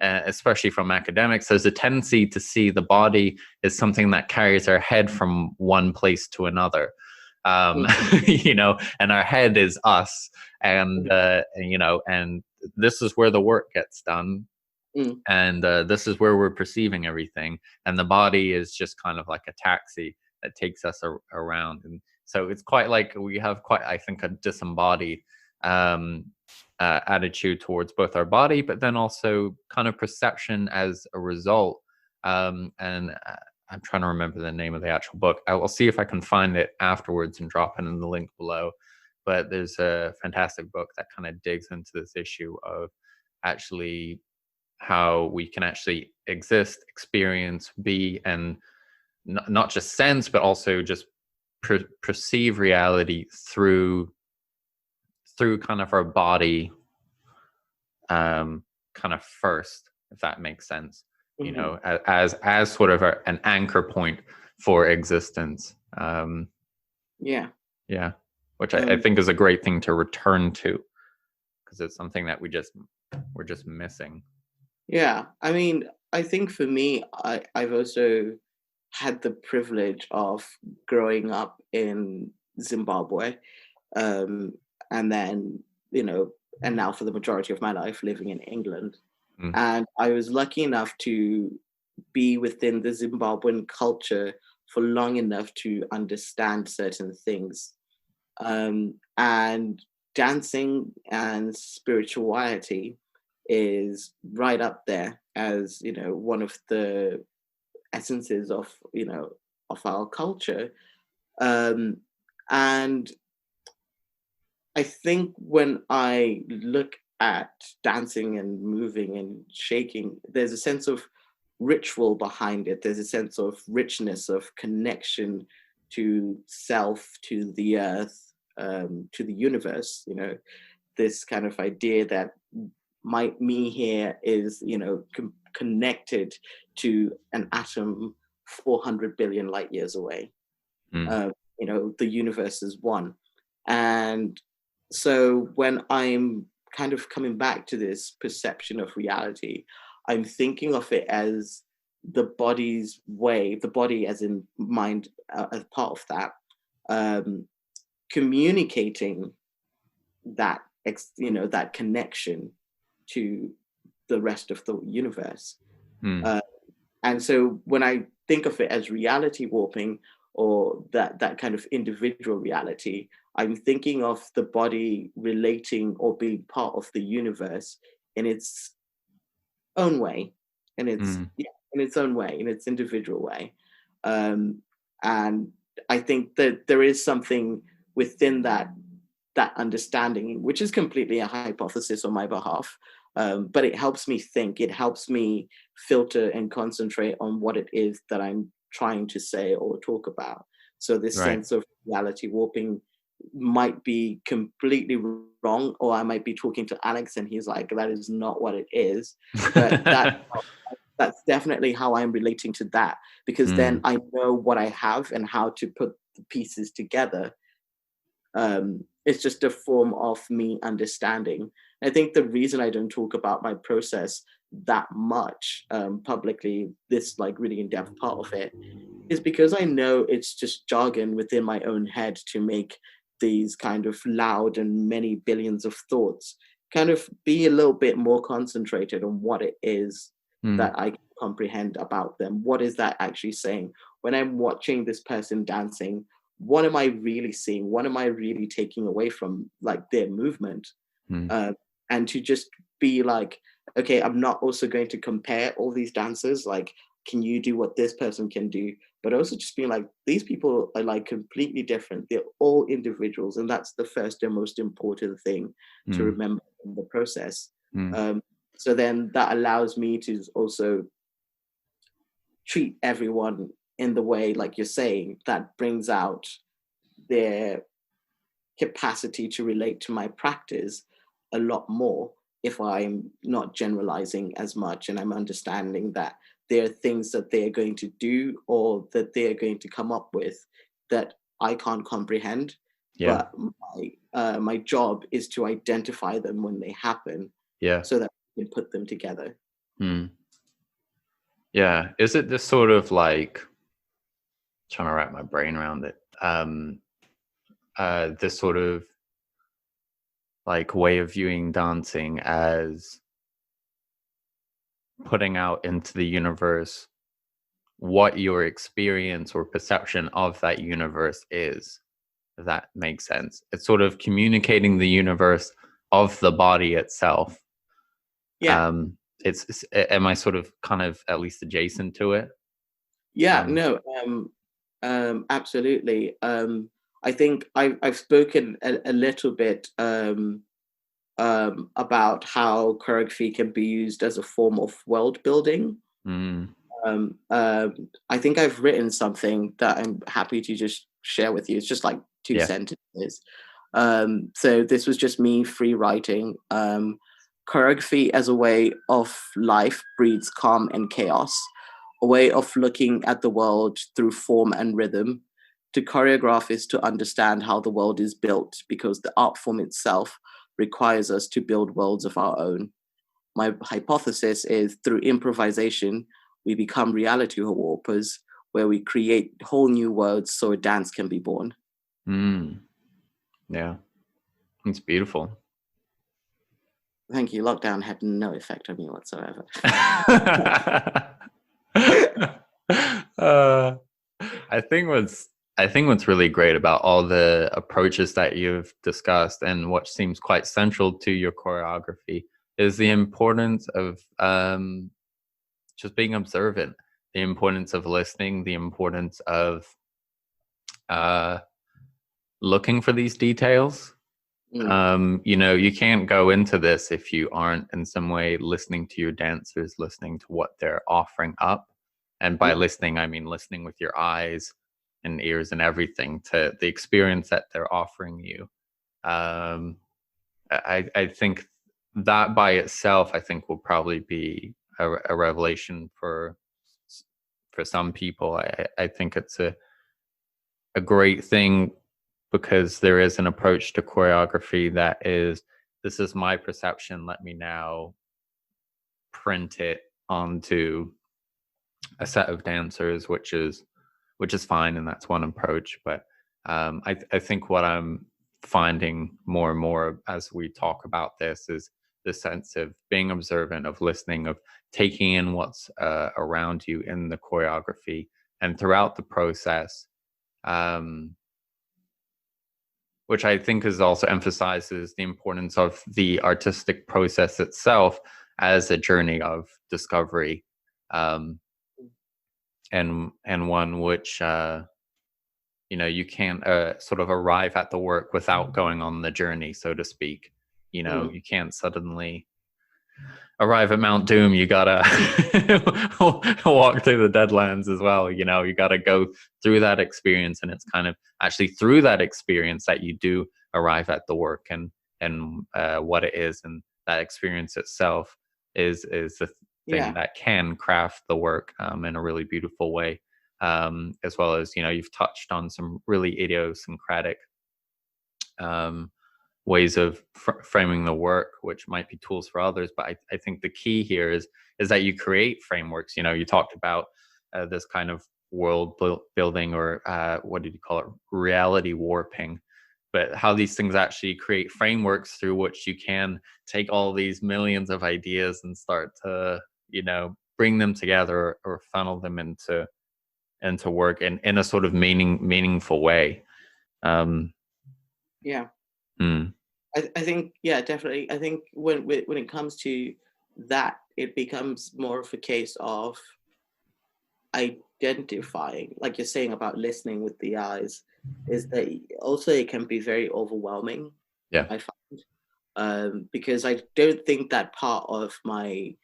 Especially from academics, there's a tendency to see the body as something that carries our head from one place to another. Um, Hmm. and our head is us, and this is where the work gets done, Hmm. and this is where we're perceiving everything, and the body is just kind of like a taxi that takes us around. And so it's quite like we have quite, I think, a disembodied um, attitude towards both our body, but then also kind of perception as a result. And I'm trying to remember the name of the actual book. I will see if I can find it afterwards and drop it in the link below. But there's a fantastic book that kind of digs into this issue of actually how we can actually exist, experience, be, and not just sense, but also just perceive reality through kind of our body, kind of first, if that makes sense. Hmm. As sort of an anchor point for existence. Yeah. Yeah, which I Um, think is a great thing to return to, because it's something that we're just missing. yeah. I mean, I think for me, I've also had the privilege of growing up in Zimbabwe, um, and then you know, and now for the majority of my life living in England. Mm, And I was lucky enough to be within the Zimbabwean culture for long enough to understand certain things. And dancing and spirituality is right up there as one of the essences of our culture. Um, and I think when I look at dancing and moving and shaking, there's a sense of ritual behind it. There's a sense of richness, of connection to self, to the earth, to the universe. This kind of idea that me here is connected to an atom 400 billion light years away. mm, uh, the universe is one. And so when I'm kind of coming back to this perception of reality, I'm thinking of it as the body's way, the body as in mind, as part of that, um, communicating that connection to the rest of the universe. mm, Uh, and so when I think of it as reality warping or that kind of individual reality, I'm thinking of the body relating or being part of the universe in its own way, in its mm. yeah, in its own way, in its individual way. Um, and I think that there is something within that understanding, which is completely a hypothesis on my behalf. But it helps me think, it helps me filter and concentrate on what it is that I'm trying to say or talk about. So this Right. sense of reality warping might be completely wrong, or I might be talking to Alex and he's like, that is not what it is. But that's definitely how I'm relating to that, because then Mm, I know what I have and how to put the pieces together. It's just a form of me understanding. I think the reason I don't talk about my process that much publicly, this like really in-depth part of it, is because I know it's just jargon within my own head to make these kind of loud and many billions of thoughts kind of be a little bit more concentrated on what it is Mm, that I can comprehend about them. What is that actually saying? When I'm watching this person dancing, what am I really seeing? What am I really taking away from like their movement? mm, uh, and to just be like, okay, I'm not also going to compare all these dancers. Like, can you do what this person can do? But also just being like, these people are like completely different. They're all individuals, and that's the first and most important thing to mm, remember in the process. mm. Um, so then that allows me to also treat everyone in the way, like you're saying, that brings out their capacity to relate to my practice a lot more if I'm not generalizing as much and I'm understanding that there are things that they're going to do or that they're going to come up with that I can't comprehend. Yeah, But my job is to identify them when they happen yeah. so that we can put them together. Mm. Yeah. Is it this sort of like trying to wrap my brain around it? This sort of like way of viewing dancing as putting out into the universe what your experience or perception of that universe is. If that makes sense. It's sort of communicating the universe of the body itself. Yeah. Am I sort of kind of at least adjacent to it? Yeah, Um, no, absolutely. I think I've spoken a little bit about how choreography can be used as a form of world building. mm, I think I've written something that I'm happy to just share with you. It's just like two yeah. sentences. So this was just me free writing. Choreography as a way of life breeds calm and chaos, a way of looking at the world through form and rhythm. To choreograph is to understand how the world is built because the art form itself requires us to build worlds of our own. My hypothesis is through improvisation, we become reality warpers where we create whole new worlds so a dance can be born. Mm, yeah. It's beautiful. Thank you. Lockdown had no effect on me whatsoever. uh, I think what's really great about all the approaches that you've discussed and what seems quite central to your choreography is the importance of just being observant, the importance of listening, the importance of uh, looking for these details. Mm, You can't go into this if you aren't in some way listening to your dancers, listening to what they're offering up. And by yeah, listening, I mean listening with your eyes and ears and everything to the experience that they're offering you. Um, I think that by itself, I think will probably be a revelation for some people. I think it's a great thing because there is an approach to choreography that is this is my perception, let me now print it onto a set of dancers, which is fine, and that's one approach. But I think what I'm finding more and more as we talk about this is the sense of being observant, of listening, of taking in what's around you in the choreography, and throughout the process, um, which I think is also emphasizes the importance of the artistic process itself as a journey of discovery, um, and one which you can't sort of arrive at the work without going on the journey, so to speak. mm, You can't suddenly arrive at Mount Doom. You gotta walk through the Deadlands as well. You gotta go through that experience, and it's kind of actually through that experience that you do arrive at the work and what it is, and that experience itself is the thing yeah, that can craft the work in a really beautiful way. As well as you've touched on some really idiosyncratic um, ways of framing the work, which might be tools for others. But I think the key here is that you create frameworks. You know, you talked about this kind of world building, or what did you call it, reality warping, but how these things actually create frameworks through which you can take all these millions of ideas and start to, you know, bring them together, or funnel them into work in a sort of meaningful way. um Yeah. mm, I think, yeah, definitely. I think when it comes to that, it becomes more of a case of identifying, like you're saying about listening with the eyes, is that also it can be very overwhelming, yeah. I find, because I don't think that part of my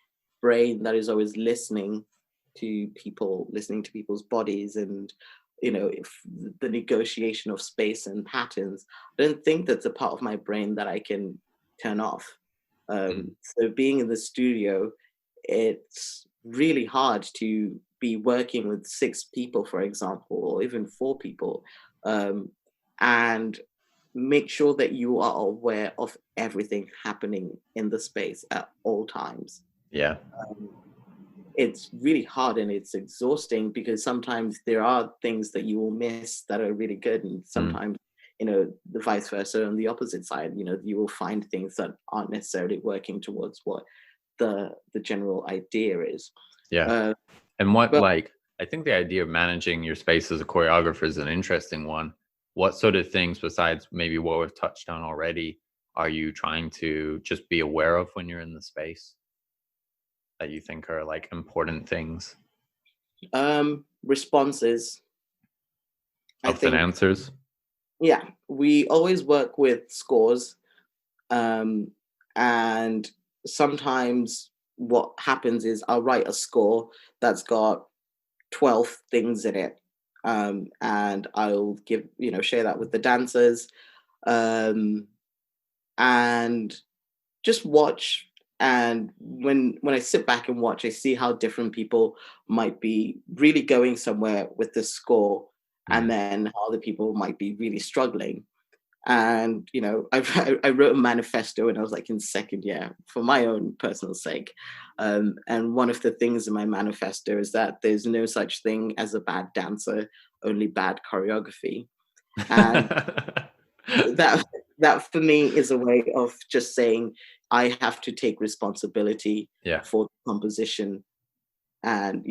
brain that is always listening to people's bodies, and if the negotiation of space and patterns, I don't think that's a part of my brain that I can turn off. Mm, So being in the studio, it's really hard to be working with 6 people, for example, or even 4 people, um, and make sure that you are aware of everything happening in the space at all times. yeah. Um, it's really hard and it's exhausting, because sometimes there are things that you will miss that are really good, and Mm, sometimes the vice versa on the opposite side, you will find things that aren't necessarily working towards what the general idea is. yeah. uh, And what, but like, I think the idea of managing your space as a choreographer is an interesting one. What sort of things, besides maybe what we've touched on already, are you trying to just be aware of when you're in the space that you think are like important things? responses, I Ups and think, answers? yeah, we always work with scores. um, and sometimes what happens is I'll write a score that's got 12 things in it, and I'll share that with the dancers, um, and just watch. And when I sit back and watch, I see how different people might be really going somewhere with the score, and Mm, then how other people might be really struggling. And I wrote a manifesto when I was like in second year for my own personal sake, and one of the things in my manifesto is that there's no such thing as a bad dancer, only bad choreography. And that that for me is a way of just saying I have to take responsibility yeah. for the composition. And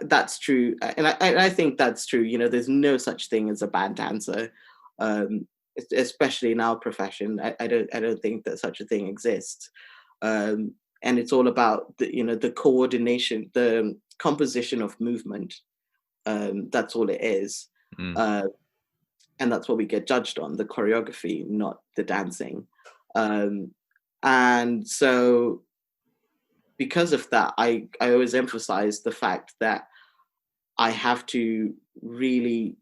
that's true, and I think that's true. There's no such thing as a bad dancer, especially in our profession. I don't think that such a thing exists. And it's all about the coordination, the composition of movement. That's all it is. Mm, uh, and that's what we get judged on, the choreography, not the dancing. um, and so because of that, I always emphasize the fact that I have to really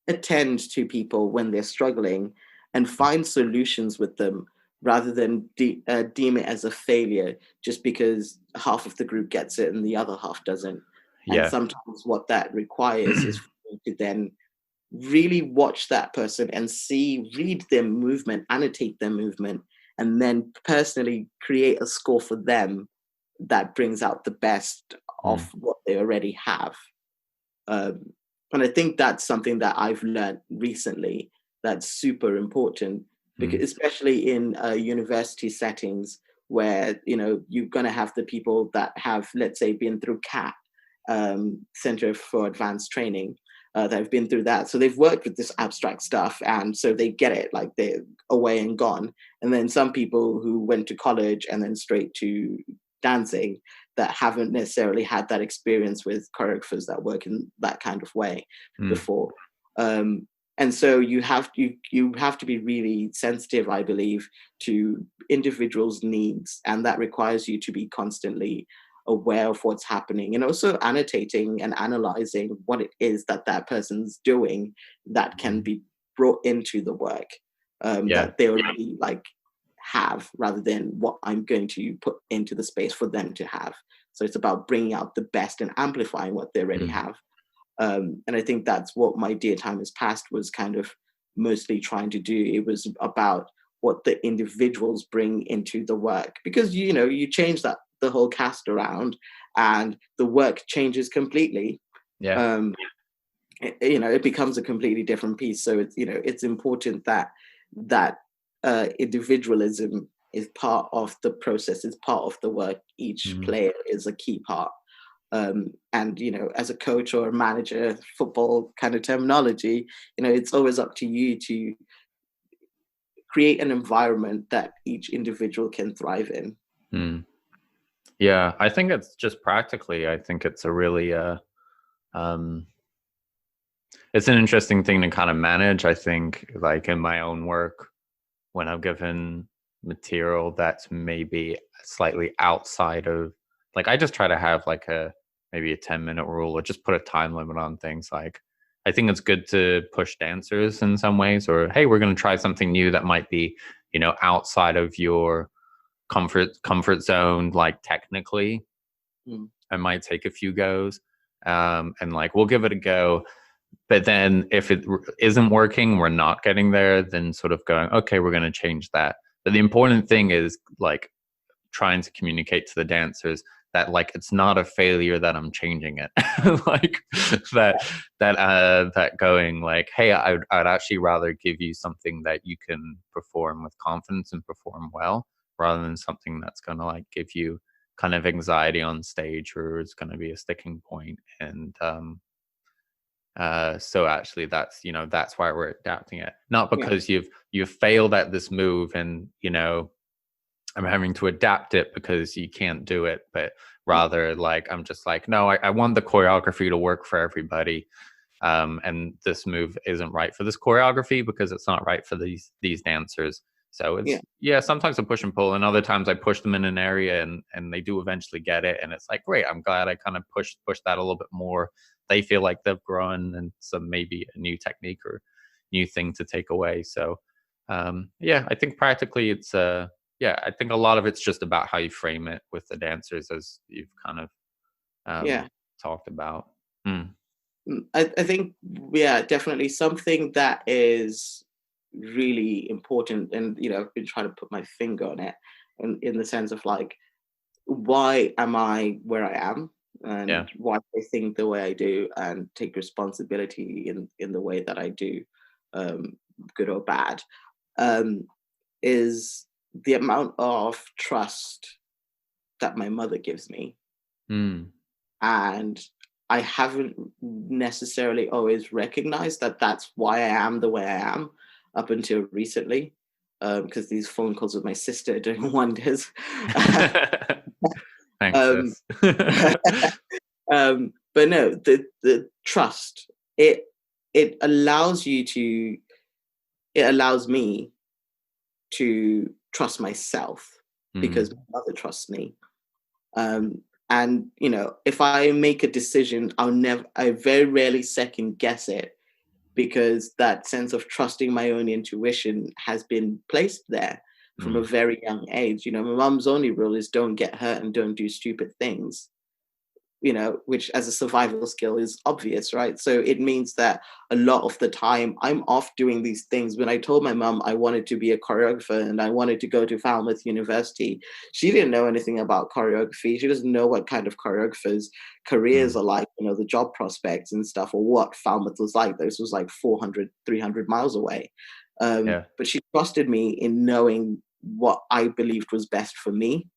attend to people when they're struggling and mm, find solutions with them, rather than deem it as a failure just because half of the group gets it and the other half doesn't. And yeah. sometimes what that requires is for me to then really watch that person and read their movement, annotate their movement, and then personally create a score for them that brings out the best of Mm, what they already have. Um, and I think that's something that I've learned recently that's super important, because mm, especially in university settings where you're going to have the people that have, let's say, been through CAT, Center for Advanced Training, that have been through that, so they've worked with this abstract stuff, and so they get it, like they're away and gone. And then some people who went to college and then straight to dancing, that haven't necessarily had that experience with choreographers that work in that kind of way mm, before. Um, and so you have to be really sensitive, I believe, to individuals' needs, and that requires you to be constantly aware of what's happening, and also annotating and analyzing what it is that that person's doing that can be brought into the work, yeah. that they already like have, rather than what I'm going to put into the space for them to have. So it's about bringing out the best and amplifying what they already Mm, have. And I think that's what my Dear Time Has Passed was kind of mostly trying to do. It was about what the individuals bring into the work, because you change the whole cast around and the work changes completely. Yeah. um it becomes a completely different piece. So it's important that that individualism is part of the process, is part of the work. Each Mm. player is a key part. And as a coach or a manager, football kind of terminology, it's always up to you to create an environment that each individual can thrive in. Mm. Yeah, I think it's just practically, I think it's a really um it's an interesting thing to kind of manage. I think, like, in my own work, when I'm given material that's maybe slightly outside of, like, I just try to have like a maybe a 10-minute rule, or just put a time limit on things. Like, I think it's good to push dancers in some ways, or hey, we're going to try something new that might be, outside of your comfort zone, like technically. Mm. I might take a few goes, and like we'll give it a go. But then if it isn't working, we're not getting there, then sort of going, okay, we're going to change that. But the important thing is, like, trying to communicate to the dancers that, like, it's not a failure that I'm changing it. Like, that going like, hey, I'd actually rather give you something that you can perform with confidence and perform well, rather than something that's going to like give you kind of anxiety on stage, or it's going to be a sticking point. And so actually that's why we're adapting it, not Yeah. because you've failed at this move and I'm having to adapt it because you can't do it, but rather, like, I'm just like, no, I want the choreography to work for everybody. And this move isn't right for this choreography because it's not right for these dancers. So Yeah. it's, yeah, sometimes I push and pull, and other times I push them in an area and they do eventually get it, and it's like, great, I'm glad I kind of push that a little bit more. They feel like they've grown, and some maybe a new technique or new thing to take away. So yeah, I think practically it's yeah, I think a lot of it's just about how you frame it with the dancers, as you've kind of Yeah. talked about. Mm, I think, yeah, definitely something that is really important. And, I've been trying to put my finger on it, in the sense of like, why am I where I am, yeah. and why I think the way I do, and take responsibility in the way that I do, um, good or bad, um, is the amount of trust that my mother gives me. Mm, And I haven't necessarily always recognized that that's why I am the way I am, up until recently, because these phone calls with my sister are doing wonders. thanks, um, sis. but no, the trust, it allows you to it allows me to trust myself, because Mm, my mother trusts me. And if I make a decision, I very rarely second guess it, because that sense of trusting my own intuition has been placed there from a mm, very young age. My mom's only rule is don't get hurt and don't do stupid things, which as a survival skill is obvious, right? So it means that a lot of the time I'm off doing these things. When I told my mom I wanted to be a choreographer and I wanted to go to Falmouth University, she didn't know anything about choreography. She doesn't know what kind of choreographers' careers mm, are like, the job prospects and stuff, or what Falmouth was like. This was like 400, 300 miles away. yeah. But she trusted me in knowing what I believed was best for me.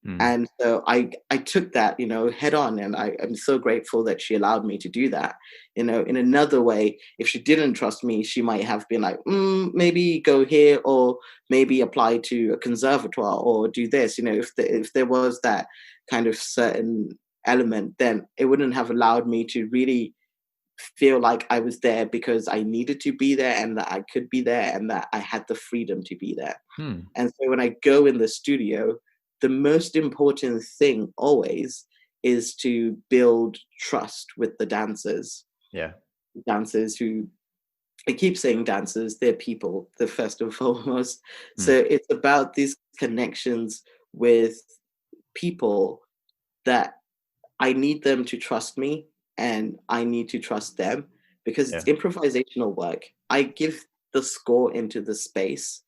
Mm, And so I took that, head on, and I'm so grateful that she allowed me to do that. In another way, if she didn't trust me, she might have been like, maybe go here, or maybe apply to a conservatoire, or do this. If there was that kind of certain element, then it wouldn't have allowed me to really feel like I was there because I needed to be there, and that I could be there, and that I had the freedom to be there. mm, And so when I go in the studio, the most important thing always is to build trust with the dancers. yeah. Dancers who, I keep saying dancers, they're people, the first and foremost. So Mm, it's about these connections with people, that I need them to trust me and I need to trust them, because it's yeah. improvisational work. I give the score into the space,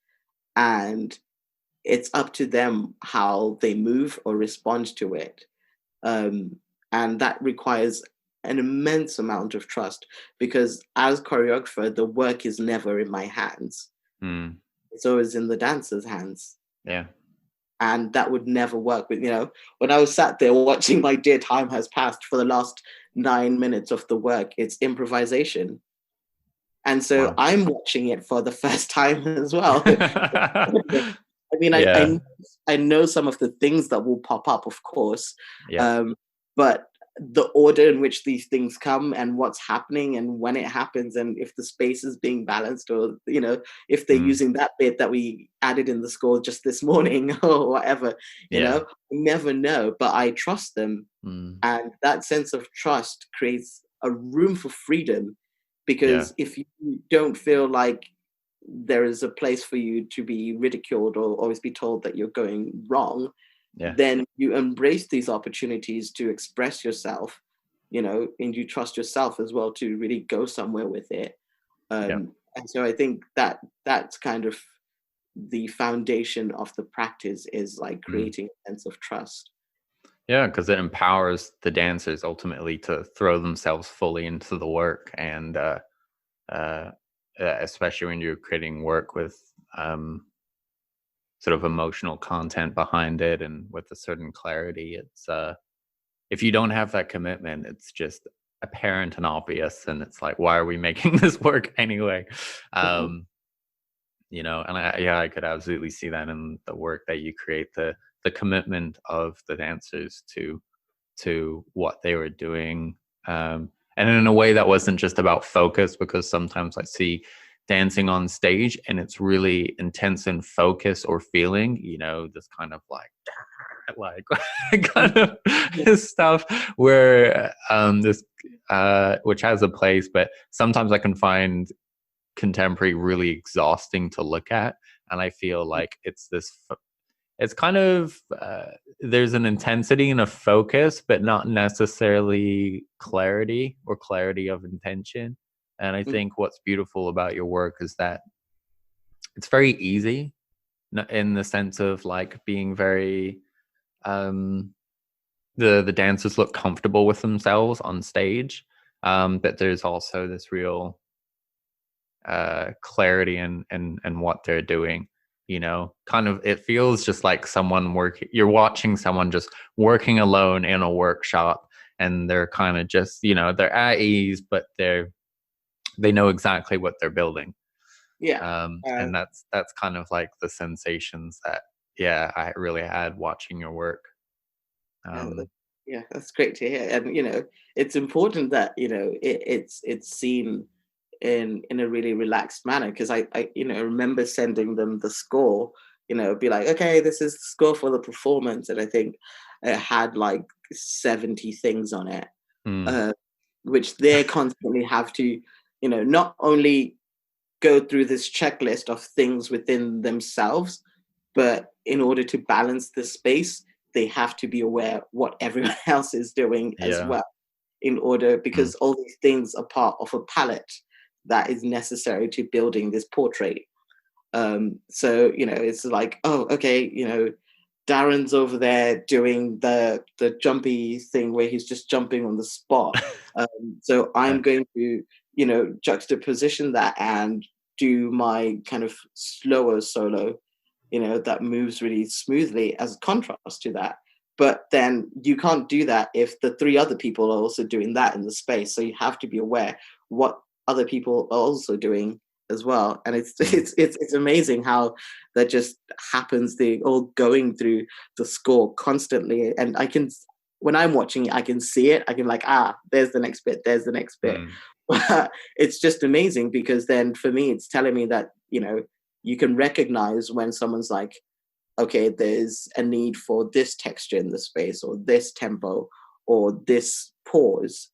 and it's up to them how they move or respond to it. Um, and that requires an immense amount of trust, because as choreographer, the work is never in my hands. Mm. It's always in the dancer's hands. Yeah. And that would never work with, when I was sat there watching My Dear Time Has Passed for the last 9 minutes of the work, it's improvisation. And so Wow. I'm watching it for the first time as well. I mean, Yeah. I know some of the things that will pop up, of course, Yeah. but the order in which these things come and what's happening and when it happens and if the space is being balanced, or if they're Mm. using that bit that we added in the score just this morning or whatever, Yeah. I never know, but I trust them. Mm. And that sense of trust creates a room for freedom, Yeah. because if you don't feel like there is a place for you to be ridiculed or always be told that you're going wrong, Yeah. then you embrace these opportunities to express yourself, and you trust yourself as well to really go somewhere with it. Yeah. And so I think that that's kind of the foundation of the practice, is like Mm. creating a sense of trust. Yeah, because it empowers the dancers ultimately to throw themselves fully into the work, and uh, especially when you're creating work with um, sort of emotional content behind it and with a certain clarity. It's if you don't have that commitment, it's just apparent and obvious, and it's like, why are we making this work anyway? Mhm. Um, and I could absolutely see that in the work that you create, the commitment of the dancers to what they were doing, and in a way that wasn't just about focus, because sometimes I see dancing on stage and it's really intense in focus or feeling, this kind of like kind of Yeah. this stuff where this which has a place, but sometimes I can find contemporary really exhausting to look at, and I feel like it's kind of there's an intensity and a focus, but not necessarily clarity or clarity of intention. And I Mhm. think what's beautiful about your work is that it's very easy, in the sense of like being very um the dancers look comfortable with themselves on stage, but there's also this real clarity in what they're doing. Kind of, it feels just like you're watching someone just working alone in a workshop, and they're kind of just, they're at ease, but they know exactly what they're building. Yeah. Uh, And that's kind of like the sensations that, yeah, I really had watching your work. uh, um yeah, that's great to hear. And it's important that it's seen in a really relaxed manner, because I remember sending them the score, be like, okay, this is the score for the performance, and I think it had like 70 things on it, mm, uh, which they constantly have to not only go through this checklist of things within themselves, but in order to balance the space, they have to be aware what everyone else is doing as yeah. well, in order, Mm, because all these things are part of a palette that is necessary to building this portrait. So it's like, oh, okay, Darren's over there doing the jumpy thing where he's just jumping on the spot. So yeah. I'm going to juxtaposition that and do my kind of slower solo, that moves really smoothly as a contrast to that. But then you can't do that if the three other people are also doing that in the space. So you have to be aware what other people are also doing as well. And it's Mm, it's amazing how that just happens. They all going through the score constantly, and when I'm watching it, I can see it. I can like, there's the next bit, there's the next bit. mm, But it's just amazing, because then for me, it's telling me that you can recognize when someone's like, okay, there's a need for this texture in the space, or this tempo, or this pause,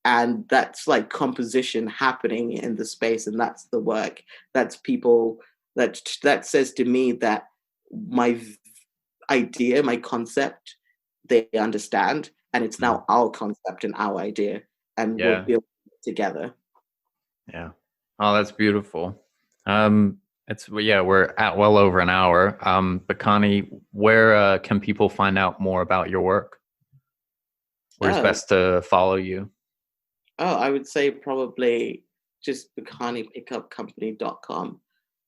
and that's like composition happening in the space, and that's the work. That's people, that says to me that my idea, my concept, they understand, and it's mm. now our concept and our idea, and we're Yeah. building it together. Yeah. Oh, that's beautiful. We're at well over an hour. Bakani, where can people find out more about your work? Where's Oh, best to follow you? I would say probably just bakanipickupcompany.com.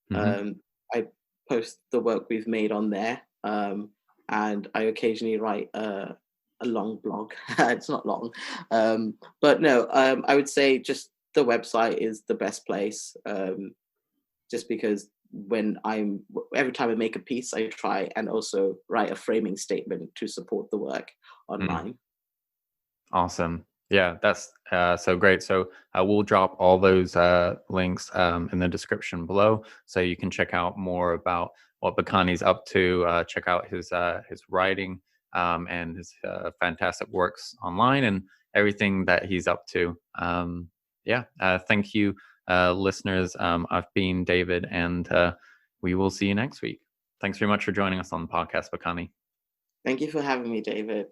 Hmm. Um, I post the work we've made on there, and I occasionally write a long blog. It's not long, but no, I would say just the website is the best place. Just because every time I make a piece, I try and also write a framing statement to support the work Mm, online. awesome. Yeah, that's so great. So we'll drop all those links in the description below, so you can check out more about what Bakani's up to. Check out his writing and his fantastic works online and everything that he's up to. Thank you, listeners. I've been David, and we will see you next week. Thanks very much for joining us on the podcast, Bakani. Thank you for having me, David.